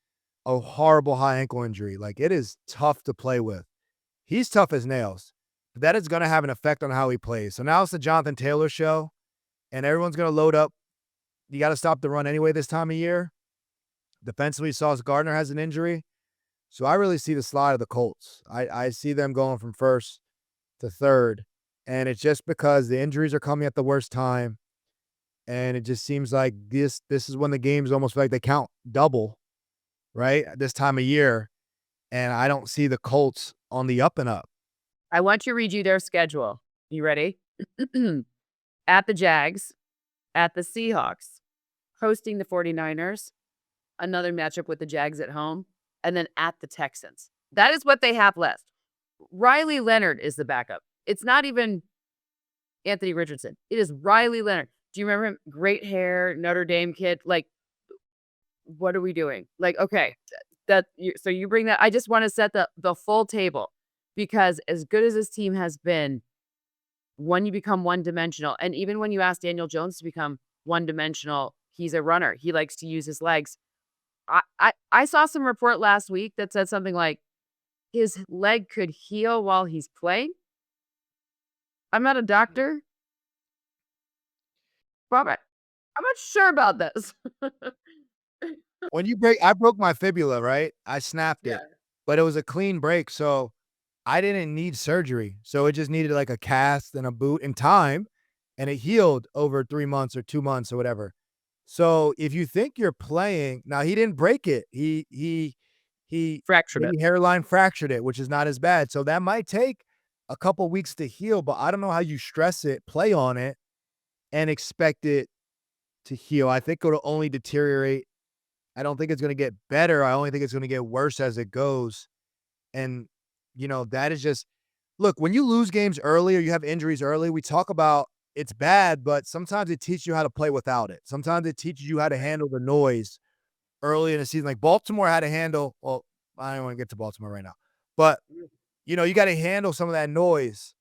a horrible high ankle injury. Like, it is tough to play with. He's tough as nails. But that is going to have an effect on how he plays. So now it's the Jonathan Taylor show, and everyone's going to load up. You got to stop the run anyway this time of year. Defensively, Sauce Gardner has an injury. So I really see the slide of the Colts. I see them going from 1st to 3rd. And it's just because the injuries are coming at the worst time. And it just seems like this is when the games almost feel like they count double, right? This time of year. And I don't see the Colts on the up and up. I want to read you their schedule. You ready? At the Jags, at the Seahawks, hosting the 49ers, another matchup with the Jags at home, and then at the Texans. That is what they have left. Riley Leonard is the backup. It's not even Anthony Richardson. It is Riley Leonard. Do you remember him? Great hair, Notre Dame kid. Like, what are we doing? Like, okay, so you bring that. I just want to set the full table, because as good as this team has been, when you become one-dimensional, and even when you ask Daniel Jones to become one-dimensional, he's a runner. He likes to use his legs. I saw some report last week that said something like his leg could heal while he's playing. I'm not a doctor, but I'm not sure about this. When I broke my fibula, right? I snapped it, but it was a clean break, so I didn't need surgery. So it just needed like a cast and a boot and time, and it healed over 3 months or 2 months or whatever. So if you think you're playing, now he didn't break it. He Fractured maybe it. hairline fractured it, which is not as bad. So that might take a couple weeks to heal, but I don't know how you stress it, play on it, and expect it to heal. I think it'll only deteriorate. I don't think it's going to get better. I only think it's going to get worse as it goes. And, that is just, look, when you lose games early or you have injuries early, we talk about it's bad, but sometimes it teaches you how to play without it. Sometimes it teaches you how to handle the noise early in the season. Like Baltimore had to handle, well, I don't want to get to Baltimore right now, but you got to handle some of that noise.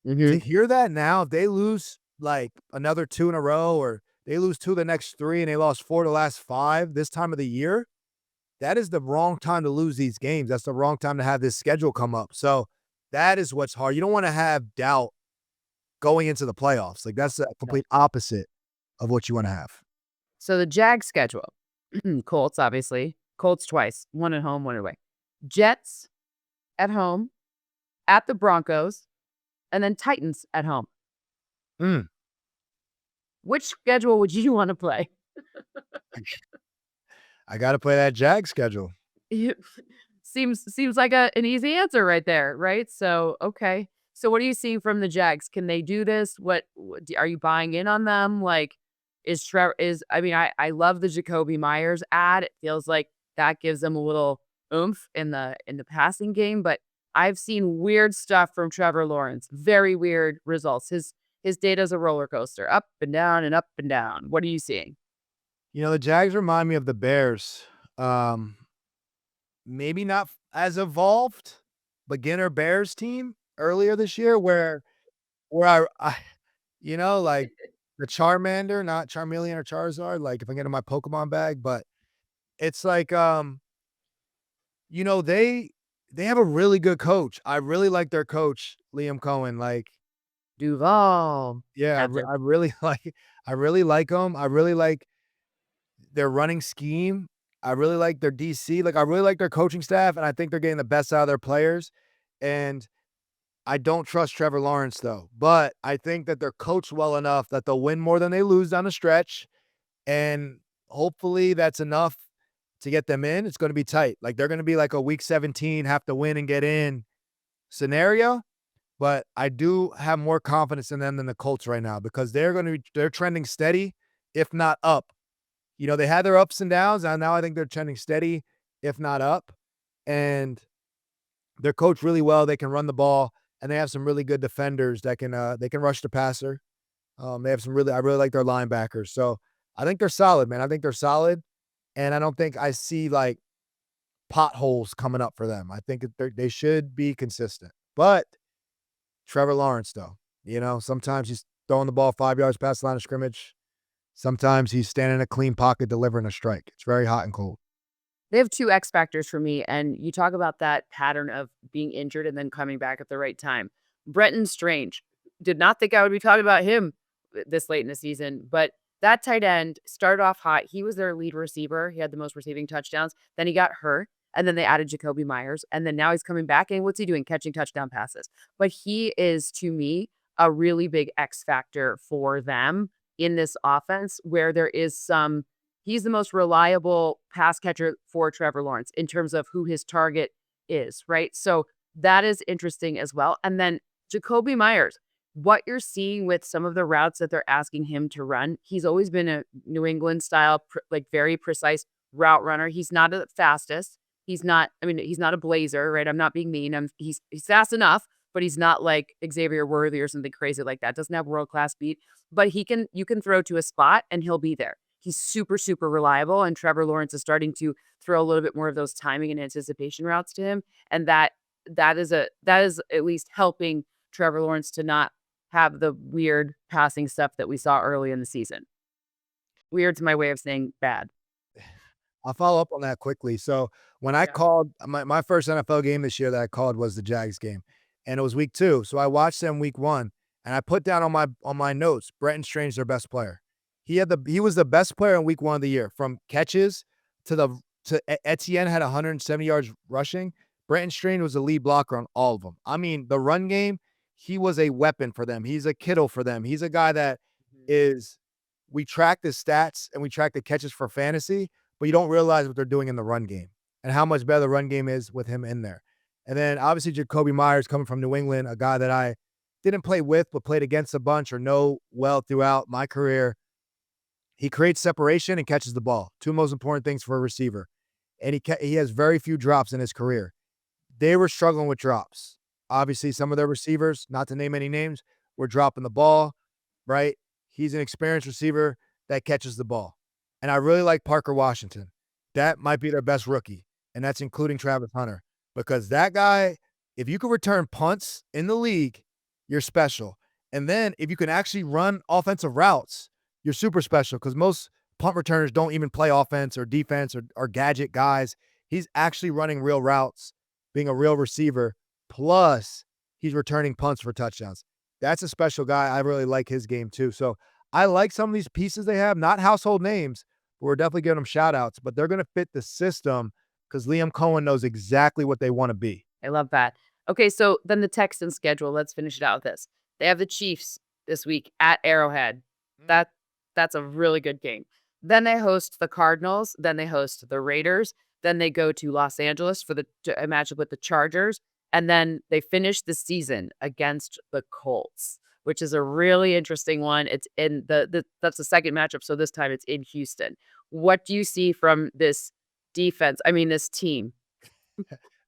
To hear that now, if they lose like another 2 in a row, or they lose 2 the next 3 and they lost 4 the last 5 this time of the year, that is the wrong time to lose these games. That's the wrong time to have this schedule come up. So that is what's hard. You don't want to have doubt going into the playoffs. Like, that's the complete opposite of what you want to have. So the Jag schedule, Colts, obviously. Colts twice, one at home, one away. Jets at home, at the Broncos, and then Titans at home. Which schedule would you want to play? I got to play that Jag schedule. Seems like an easy answer right there, right? So, okay. So what are you seeing from the Jags? Can they do this? What are you buying in on them? Like, I love the Jacoby Myers ad. It feels like that gives them a little oomph in the passing game, but I've seen weird stuff from Trevor Lawrence. Very weird results. His data's a roller coaster, up and down and up and down. What are you seeing? The Jags remind me of the Bears. Maybe not as evolved, beginner Bears team earlier this year, where I like the Charmander, not Charmeleon or Charizard, like if I get in my Pokemon bag, but it's like, they have a really good coach. I really like their coach, Liam Cohen. Like, Duval. yeah, I really like him. I really like their running scheme. I really like their DC. Like, I really like their coaching staff, and I think they're getting the best out of their players. And I don't trust Trevor Lawrence, though. But I think that they're coached well enough that they'll win more than they lose down the stretch. And hopefully that's enough to get them in. It's going to be tight. Like, they're going to be like a week 17, have to win and get in scenario. But I do have more confidence in them than the Colts right now, because they're trending steady, if not up. They had their ups and downs, and now I think they're trending steady, if not up. And they're coached really well. They can run the ball, and they have some really good defenders that can rush the passer. They have I really like their linebackers. So I think they're solid, man. I think they're solid, and I don't think I see like potholes coming up for them. I think they should be consistent. But Trevor Lawrence, though, sometimes he's throwing the ball 5 yards past the line of scrimmage. Sometimes he's standing in a clean pocket delivering a strike. It's very hot and cold. They have 2 X factors for me, and you talk about that pattern of being injured and then coming back at the right time. Brenton Strange. Did not think I would be talking about him this late in the season, but that tight end started off hot. He was their lead receiver. He had the most receiving touchdowns. Then he got hurt, and then they added Jacoby Myers, and then now he's coming back, and what's he doing? Catching touchdown passes. But he is, to me, a really big X factor for them in this offense, where there is he's the most reliable pass catcher for Trevor Lawrence in terms of who his target is, right? So that is interesting as well. And then Jacoby Myers, what you're seeing with some of the routes that they're asking him to run, he's always been a New England style, like very precise route runner. He's not the fastest. He's not, I mean, he's not a blazer, right? I'm not being mean. He's fast enough, but he's not like Xavier Worthy or something crazy like that. Doesn't have world-class speed, but you can throw to a spot and he'll be there. He's super, super reliable. And Trevor Lawrence is starting to throw a little bit more of those timing and anticipation routes to him. And that is at least helping Trevor Lawrence to not have the weird passing stuff that we saw early in the season. Weird's my way of saying bad. I'll follow up on that quickly. So when I called my first NFL game this year that I called was the Jags game, and it was week 2. So I watched them week 1, and I put down on my notes, Brenton Strange, their best player. He was the best player in week 1 of the year, from catches to Etienne had 170 yards rushing. Brenton Strange was the lead blocker on all of them. I mean, the run game, he was a weapon for them. He's a Kittle for them. He's a guy that we track the stats and we track the catches for fantasy, but you don't realize what they're doing in the run game and how much better the run game is with him in there. And then obviously Jacoby Myers coming from New England, a guy that I didn't play with but played against a bunch or know well throughout my career. He creates separation and catches the ball. 2 most important things for a receiver. And he has very few drops in his career. They were struggling with drops. Obviously, some of their receivers, not to name any names, were dropping the ball, right? He's an experienced receiver that catches the ball. And I really like Parker Washington. That might be their best rookie, and that's including Travis Hunter. Because that guy, if you can return punts in the league, you're special. And then if you can actually run offensive routes, you're super special, because most punt returners don't even play offense or defense or gadget guys. He's actually running real routes, being a real receiver, plus he's returning punts for touchdowns. That's a special guy. I really like his game too. So I like some of these pieces they have, not household names, but we're definitely giving them shout outs, but they're going to fit the system because Liam Cohen knows exactly what they want to be. I love that. Okay, so then the Texans schedule. Let's finish it out with this. They have the Chiefs this week at Arrowhead. That's a really good game. Then they host the Cardinals. Then they host the Raiders. Then they go to Los Angeles for a matchup with the Chargers. And then they finish the season against the Colts, which is a really interesting one. It's in that's the second matchup, so this time it's in Houston. What do you see from this defense? I mean, this team.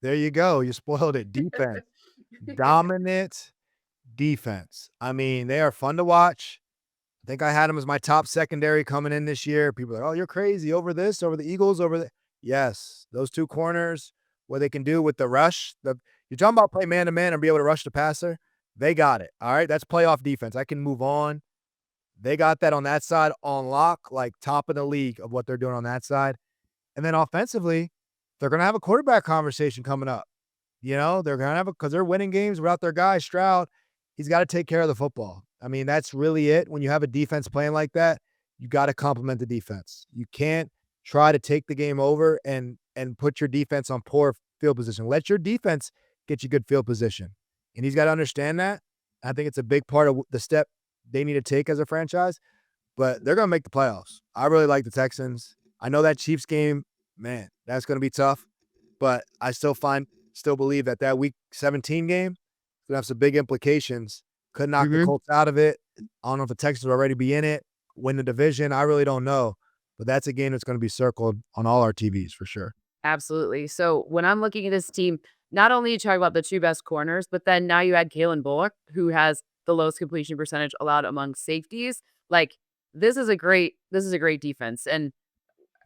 There you go. You spoiled it. Defense. Dominant defense. I mean, they are fun to watch. I think I had them as my top secondary coming in this year. People are like, oh, you're crazy over this, over the Eagles, over the. Yes, those 2 corners, what they can do with the rush. You're talking about play man-to-man and be able to rush the passer. They got it. All right, that's playoff defense. I can move on. They got that on that side on lock, like top of the league of what they're doing on that side. And then offensively, they're going to have a quarterback conversation coming up. You know, they're going to have because they're winning games without their guy, Stroud. He's got to take care of the football. I mean, that's really it. When you have a defense playing like that, you got to complement the defense. You can't try to take the game over and put your defense on poor field position. Let your defense get you good field position. And he's got to understand that. I think it's a big part of the step they need to take as a franchise. But they're going to make the playoffs. I really like the Texans. I know that Chiefs game, man, that's going to be tough. But I still believe that Week 17 game is going to have some big implications. Could knock the Colts out of it. I don't know if the Texans will already be in it, win the division. I really don't know. But that's a game that's going to be circled on all our TVs for sure. Absolutely. So when I'm looking at this team, not only you talk about the 2 best corners, but then now you add Kalen Bullock, who has the lowest completion percentage allowed among safeties. Like, this is a great defense. And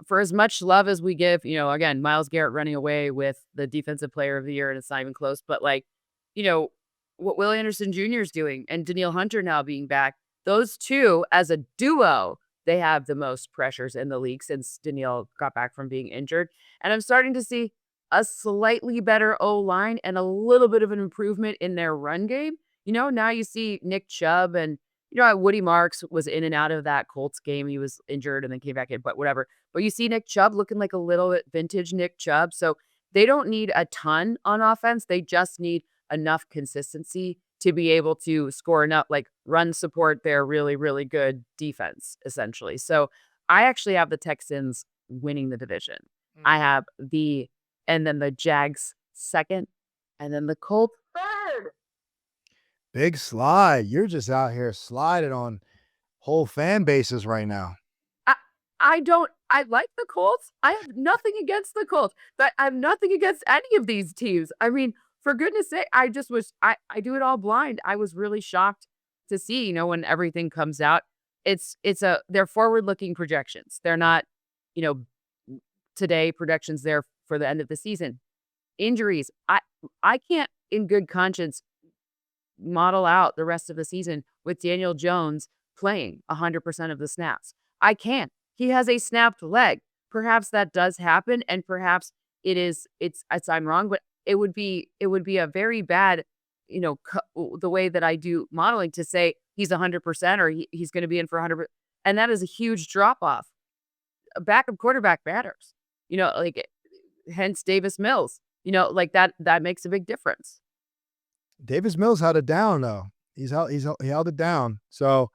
for as much love as we give, again, Myles Garrett running away with the defensive player of the year, and it's not even close, but what Will Anderson Jr. is doing and Danielle Hunter now being back, those 2 as a duo, they have the most pressures in the league since Danielle got back from being injured. And I'm starting to see a slightly better O-line and a little bit of an improvement in their run game. Now you see Nick Chubb and, Woody Marks was in and out of that Colts game. He was injured and then came back in, but whatever. But you see Nick Chubb looking like a little bit vintage Nick Chubb. So they don't need a ton on offense. They just need enough consistency to be able to score enough, like run support their really, really good defense, essentially. So I actually have the Texans winning the division. I have and then the Jags second, and then the Colts third. Big slide. You're just out here sliding on whole fan bases right now. I like the Colts. I have nothing against the Colts, but I have nothing against any of these teams. I mean, for goodness sake, I just was, I do it all blind. I was really shocked to see, when everything comes out, they're forward-looking projections. They're not, you know, today projections there for the end of the season. Injuries. I can't in good conscience model out the rest of the season with Daniel Jones playing 100% of the snaps. I can't. He has a snapped leg. Perhaps that does happen, and perhaps I'm wrong, but it would be a very bad, the way that I do modeling to say he's 100% or he's going to be in for 100%, and that is a huge drop off. A backup quarterback matters, like hence Davis Mills, like that makes a big difference. Davis Mills held it down though. He held it down. So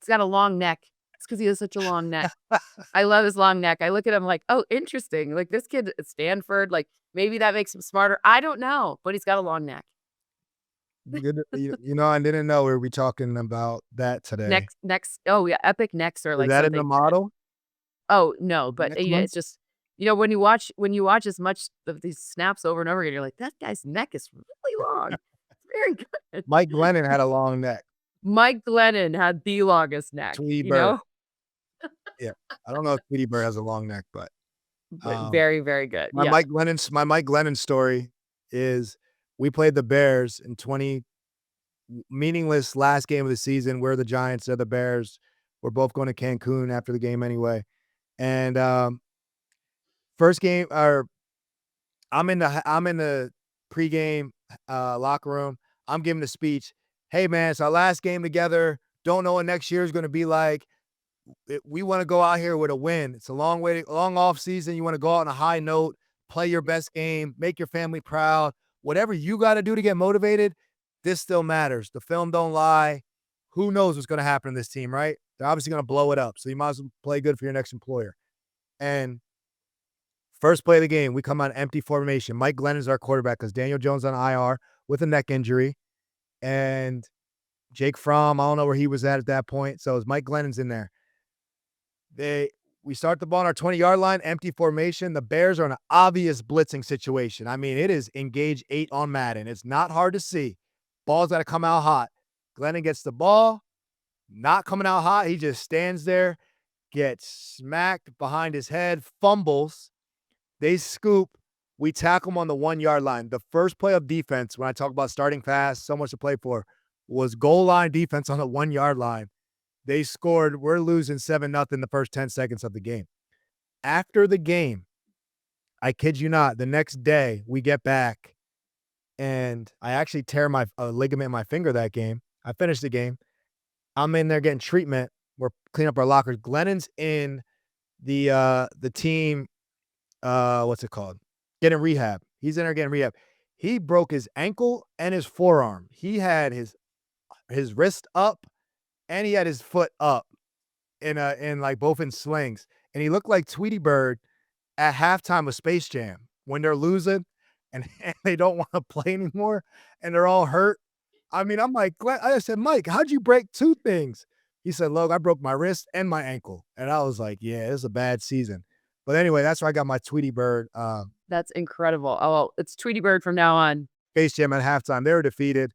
he's got a long neck. It's because he has such a long neck. I love his long neck. I look at him like, oh, interesting. Like this kid at Stanford, like maybe that makes him smarter. I don't know, but he's got a long neck. Good, I didn't know we were talking about that today. Next. Oh yeah, epic necks are like is that in the model? Oh no, but it's just when you watch as much of these snaps over and over again, you're like, that guy's neck is really long. It's very good. Mike Glennon had a long neck. Mike Glennon had the longest neck. Tweety Bird. Yeah, I don't know if Tweety Bird has a long neck, but very, very good. My Mike Glennon story is we played the Bears in 20 meaningless last game of the season. We're the Giants, they're the Bears. We're both going to Cancun after the game anyway. And first game, I'm in the pregame locker room. I'm giving the speech. Hey man, it's our last game together. Don't know what next year is going to be like. We want to go out here with a win. It's a long off season. You want to go out on a high note, play your best game, make your family proud. Whatever you got to do to get motivated, this still matters. The film don't lie. Who knows what's going to happen in this team, right? They're obviously going to blow it up. So you might as well play good for your next employer. And first play of the game, we come out empty formation. Mike Glennon's our quarterback because Daniel Jones on IR with a neck injury. And Jake Fromm, I don't know where he was at that point. So it's Mike Glennon's in there. We start the ball on our 20-yard line, empty formation. The Bears are in an obvious blitzing situation. I mean, it is engage 8 on Madden. It's not hard to see. Ball's got to come out hot. Glennon gets the ball, not coming out hot. He just stands there, gets smacked behind his head, fumbles. They scoop. We tackle him on the 1-yard line. The first play of defense, when I talk about starting fast, so much to play for, was goal line defense on the 1-yard line. They scored. We're losing 7-0 the first 10 seconds of the game. After the game, I kid you not, the next day we get back and I actually tear my ligament in my finger that game. I finished the game. I'm in there getting treatment. We're cleaning up our lockers. Glennon's in the team, what's it called? Getting rehab. He's in there getting rehab. He broke his ankle and his forearm. He had his wrist up and he had his foot up in like both in slings. And he looked like Tweety Bird at halftime of Space Jam when they're losing and they don't want to play anymore and they're all hurt. I mean, I'm like, I said, Mike, how'd you break 2 things? He said, look, I broke my wrist and my ankle. And I was like, yeah, it's a bad season. But anyway, that's where I got my Tweety Bird. That's incredible. Oh, well, it's Tweety Bird from now on. Space Jam at halftime. They were defeated.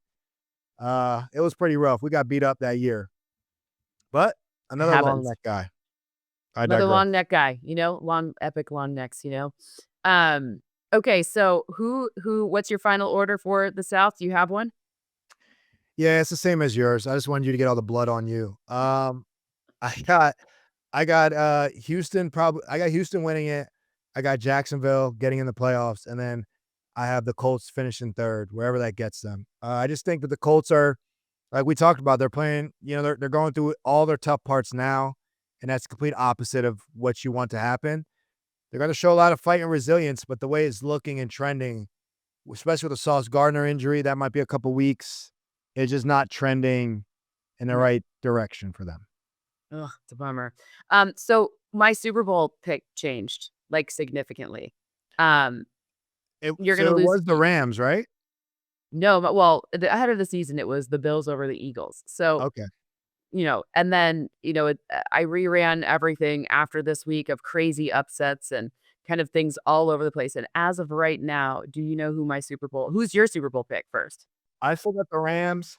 It was pretty rough. We got beat up that year. But another long neck guy. Another long neck guy, epic long necks, Okay, so what's your final order for the South? Do you have one? Yeah, it's the same as yours. I just wanted you to get all the blood on you. I got Houston I got Houston winning it. I got Jacksonville getting in the playoffs, and then I have the Colts finishing third, wherever that gets them. I just think that the Colts are, like we talked about, they're playing, they're going through all their tough parts now, and that's the complete opposite of what you want to happen. They're going to show a lot of fight and resilience, but the way it's looking and trending, especially with the Sauce Gardner injury, that might be a couple weeks, it's just not trending in the right direction for them. Ugh, it's a bummer. So my Super Bowl pick changed significantly. You're going to lose. It was the Rams, right? No, but well, ahead of the season, it was the Bills over the Eagles. So, Okay. and then, I reran everything after this week of crazy upsets and kind of things all over the place. And as of right now, do you know who's your Super Bowl pick first? I still got the Rams.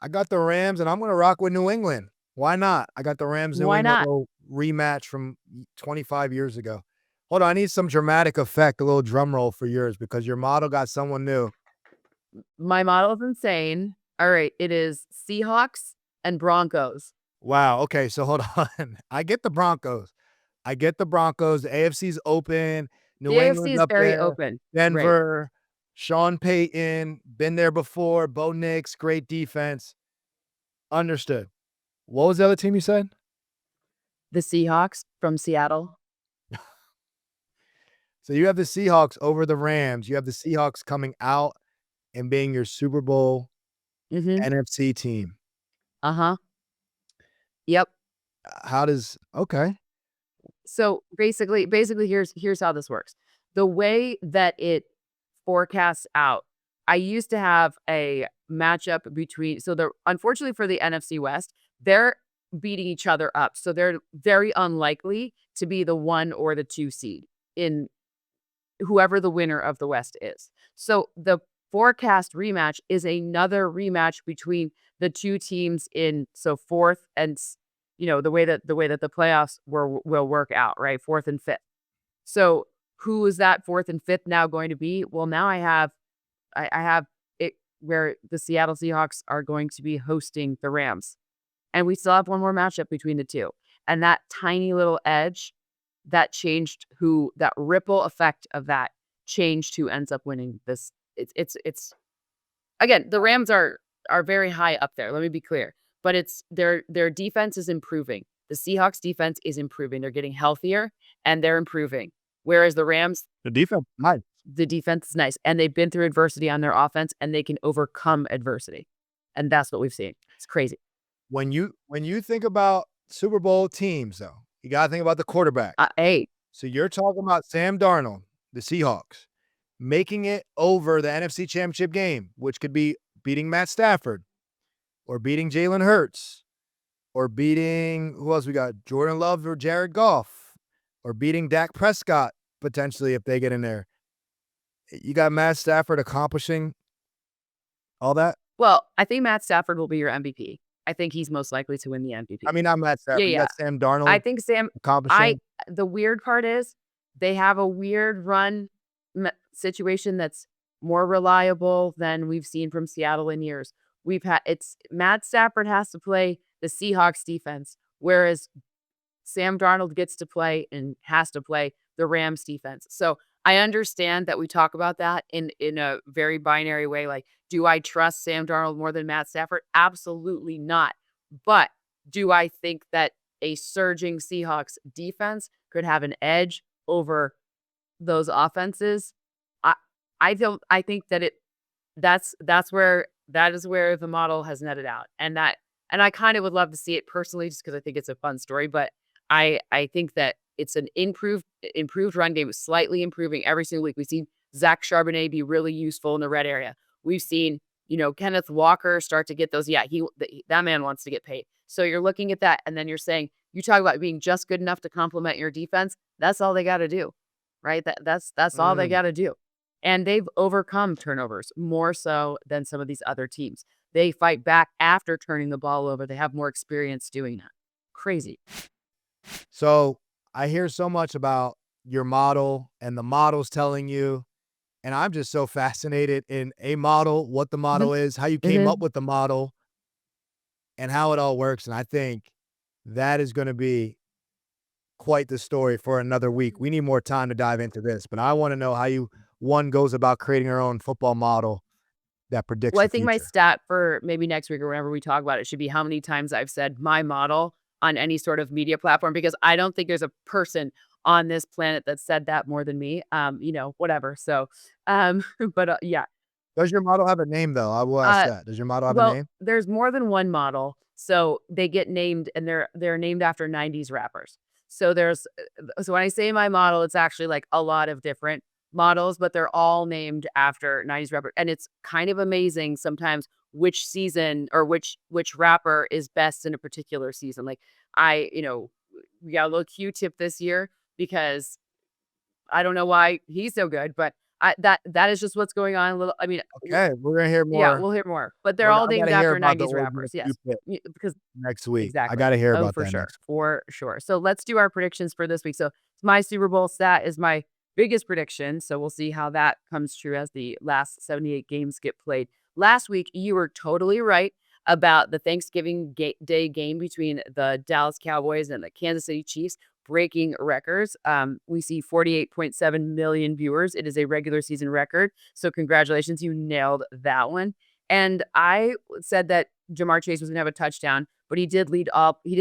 I got the Rams, and I'm gonna rock with New England. Why not? I got the Rams New Why England not? little rematch from 25 years ago. Hold on, I need some dramatic effect, a little drum roll for yours because your model got someone new. My model is insane. All right, it is Seahawks and Broncos. Wow. Okay, so hold on. I get the Broncos. I get the Broncos. The AFC's open. The New AFC England's is up very there. open. Right. Denver, Sean Payton, been there before. Bo Nix, great defense. Understood. What was the other team you said? The Seahawks from Seattle. So you have the Seahawks over the Rams. You have the Seahawks coming out and being your Super Bowl Mm-hmm. NFC team. Uh-huh. Yep. Okay. So basically here's how this works. The way that it forecasts out, I used to have a matchup between unfortunately for the NFC West, they're beating each other up. So they're very unlikely to be the 1 or the 2 seed in whoever the winner of the West is. So the forecast rematch is another rematch between the two teams in fourth and the way that the playoffs will work out, right? Fourth and fifth. So who is that fourth and fifth now going to be? Well, now I have it where the Seattle Seahawks are going to be hosting the Rams. And we still have one more matchup between the two. And that tiny little edge that changed that ripple effect of that changed who ends up winning this. It's again, the Rams are very high up there. Let me be clear. But it's their defense is improving. The Seahawks defense is improving. They're getting healthier and they're improving. Whereas the Rams, The defense, nice. the defense is nice. And they've been through adversity on their offense and they can overcome adversity. And that's what we've seen. It's crazy. When you think about Super Bowl teams, though, you got to think about the quarterback. Hey, So you're talking about Sam Darnold, the Seahawks, making it over the NFC Championship game, which could be beating Matt Stafford or beating Jalen Hurts or beating, who else we got? Jordan Love or Jared Goff or beating Dak Prescott, potentially, if they get in there. You got Matt Stafford accomplishing all that? well, I think Matt Stafford will be your MVP. I think he's most likely to win the MVP. I mean, not Matt Stafford. You Yeah. got Sam Darnold I think accomplishing. the weird part is they have a weird run situation that's more reliable than we've seen from Seattle in years. Matt Stafford has to play the Seahawks defense, whereas Sam Darnold gets to play and has to play the Rams defense. So I understand that we talk about that in a very binary way. Like, do I trust Sam Darnold more than Matt Stafford? Absolutely not. But do I think that a surging Seahawks defense could have an edge over those offenses? I think that that is where the model has netted out. And I kind of would love to see it personally just because I think it's a fun story. But I think that it's an improved run game, slightly improving every single week. We've seen Zach Charbonnet be really useful in the red area. We've seen, Kenneth Walker start to get those. Yeah, that man wants to get paid. So you're looking at that, and then you're saying, you talk about being just good enough to complement your defense. That's all they got to do, right? That's all they got to do. And they've overcome turnovers more so than some of these other teams. They fight back after turning the ball over. They have more experience doing that. Crazy. So I hear so much about your model and the model's telling you, and I'm just so fascinated in a model, what the model is, how you came up with the model, and how it all works. And I think that is going to be quite the story for another week. We need more time to dive into this, but I want to know how one goes about creating her own football model that predicts Well, I the think my future. stat for maybe next week or whenever we talk about it should be how many times I've said my model on any sort of media platform, because I don't think there's a person on this planet that said that more than me. Whatever. So, but yeah. Does your model have a name, though? I will ask that. Does your model have a name? There's more than one model. So they get named, and they're named after 90s rappers. So when I say my model, it's actually like a lot of different models, but they're all named after 90s rapper. And it's kind of amazing sometimes which season or which rapper is best in a particular season. Like we got a little Q-tip this year because I don't know why he's so good, but that is just what's going on. Okay, we're gonna hear more. Yeah, we'll hear more. But they're all named after 90s rappers. Yes. Because next week. exactly. I gotta hear about for that sure. next week. For sure. So let's do our predictions for this week. So my Super Bowl stat is my biggest prediction. So we'll see how that comes true as the last 78 games get played. Last week, you were totally right about the Thanksgiving Day game between the Dallas Cowboys and the Kansas City Chiefs breaking records. We see 48.7 million viewers. It is a regular season record. So congratulations, you nailed that one. And I said that Jamar Chase was going to have a touchdown, but he didn't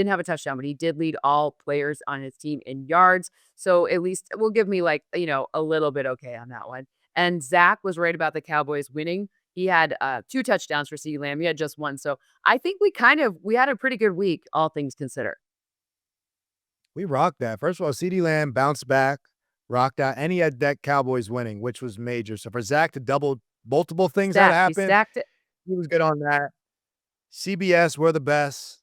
have a touchdown, but he did lead all players on his team in yards. So at least it will give me a little bit okay on that one. And Zach was right about the Cowboys winning. He had 2 touchdowns for CeeDee Lamb. He had just 1. So I think we had a pretty good week, all things considered. We rocked that. First of all, CeeDee Lamb bounced back, rocked out, and he had that Cowboys winning, which was major. So for Zach to double multiple things that happened, he stacked it. He was good on that. CBS, we're the best.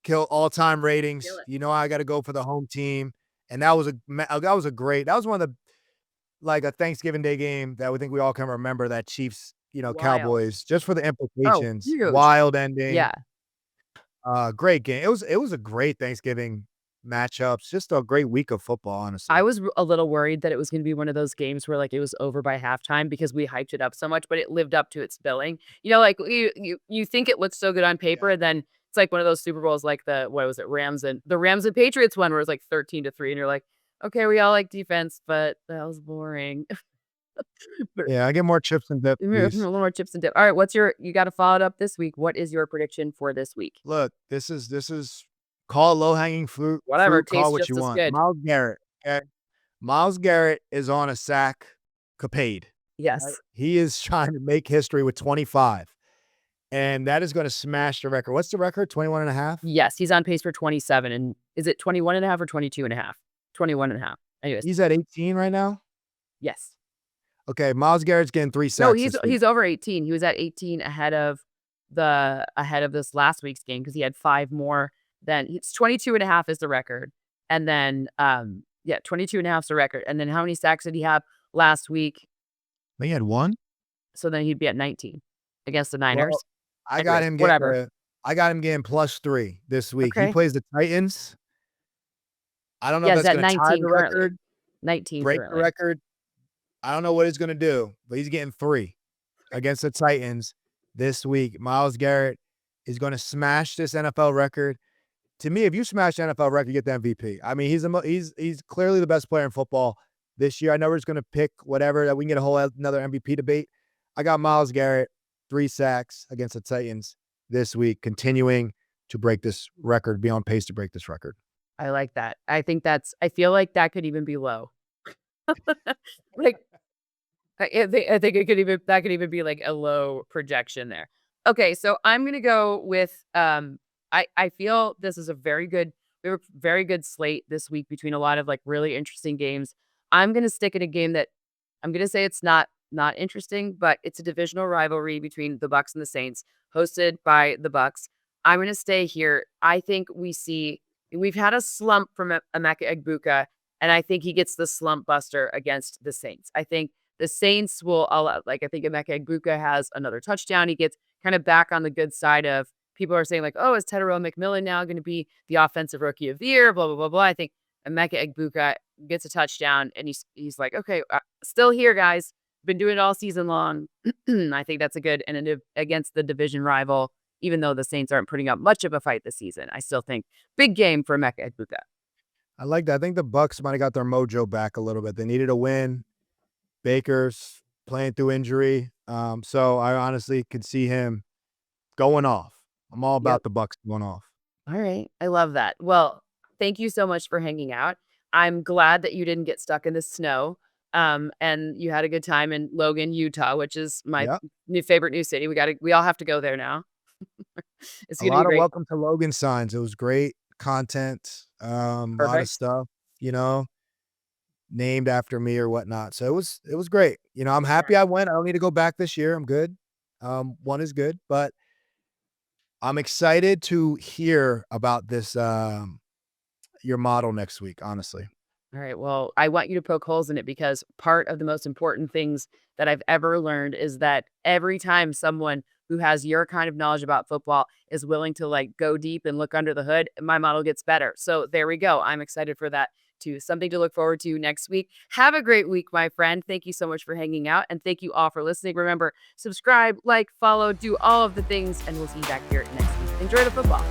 Kill all-time ratings. I got to go for the home team, and that was one of a Thanksgiving Day game that we think we all can remember. That Chiefs, Cowboys, just for the implications. Huge. Wild ending. Yeah. Great game. It was a great Thanksgiving matchups. Just a great week of football, honestly. I was a little worried that it was going to be one of those games where it was over by halftime because we hyped it up so much, but it lived up to its billing. You think it looks so good on paper, and then it's like one of those Super Bowls like the Rams and Patriots one where it's 13-3, and you're like, okay, we all like defense, but that was boring. Yeah, I get more chips and dip. A little more chips and dip. All right, you got to follow it up this week. What is your prediction for this week? Look, this is call it low-hanging fruit. Whatever, call what you want. Good. Myles Garrett. Okay? Myles Garrett is on a sack capade. Yes. Right? He is trying to make history with 25. And that is going to smash the record. What's the record? 21 and a half? Yes, he's on pace for 27. And is it 21 and a half or 22 and a half? 21 and a half. Anyways. He's at 18 right now? Yes. Okay, Myles Garrett's getting 3 sacks. No, he's over 18. He was at 18 ahead of this last week's game because he had 5 more than it's 22 and a half is the record. And then 22 and a half is the record. And then how many sacks did he have last week? I think he had 1. So then he'd be at 19 against the Niners. Well, I got him getting +3 this week. Okay. He plays the Titans. I don't know if that's going to tie the record. 19 break currently. the record. I don't know what he's going to do, but he's getting 3 against the Titans this week. Myles Garrett is going to smash this NFL record. To me, if you smash the NFL record, you get the MVP. I mean, he's clearly the best player in football this year. I know we're just going to pick whatever that we can get a whole another MVP debate. I got Myles Garrett 3 sacks against the Titans this week, continuing to break this record, be on pace to break this record. I like that. I feel like that could even be low. I think that could even be a low projection there. Okay, so I'm gonna go with I feel this is we have a very good slate this week between a lot of really interesting games. I'm gonna stick in a game that I'm gonna say it's not interesting, but it's a divisional rivalry between the Bucs and the Saints, hosted by the Bucs. I'm gonna stay here. I think we've had a slump from Emeka Egbuka, and I think he gets the slump buster against the Saints. I think the Saints will I think Emeka Egbuka has another touchdown. He gets kind of back on the good side of people are saying oh, is Tedderell McMillan now going to be the offensive rookie of the year? Blah, blah, blah, blah. I think Emeka Egbuka gets a touchdown and he's like, okay, still here, guys. Been doing it all season long. I think that's a good and against the division rival, even though the Saints aren't putting up much of a fight this season. I still think big game for Emeka Egbuka. I like that. I think the Bucs might have got their mojo back a little bit. They needed a win. Baker's playing through injury. So I honestly could see him going off. I'm all about the Bucs going off. All right. I love that. Well, thank you so much for hanging out. I'm glad that you didn't get stuck in the snow. And you had a good time in Logan, Utah, which is my new favorite new city. We all have to go there now. It's a lot of welcome to Logan signs. It was great content. A lot of stuff, named after me or whatnot. So it was great. You know, I'm happy I went. I don't need to go back this year. I'm good. One is good, but I'm excited to hear about this your model next week, honestly. All right. Well, I want you to poke holes in it because part of the most important things that I've ever learned is that every time someone who has your kind of knowledge about football is willing to like go deep and look under the hood, my model gets better. So there we go. I'm excited for that too. Something to look forward to next week. Have a great week, my friend. Thank you so much for hanging out and thank you all for listening. Remember, subscribe, like, follow, do all of the things, and we'll see you back here next week. Enjoy the football.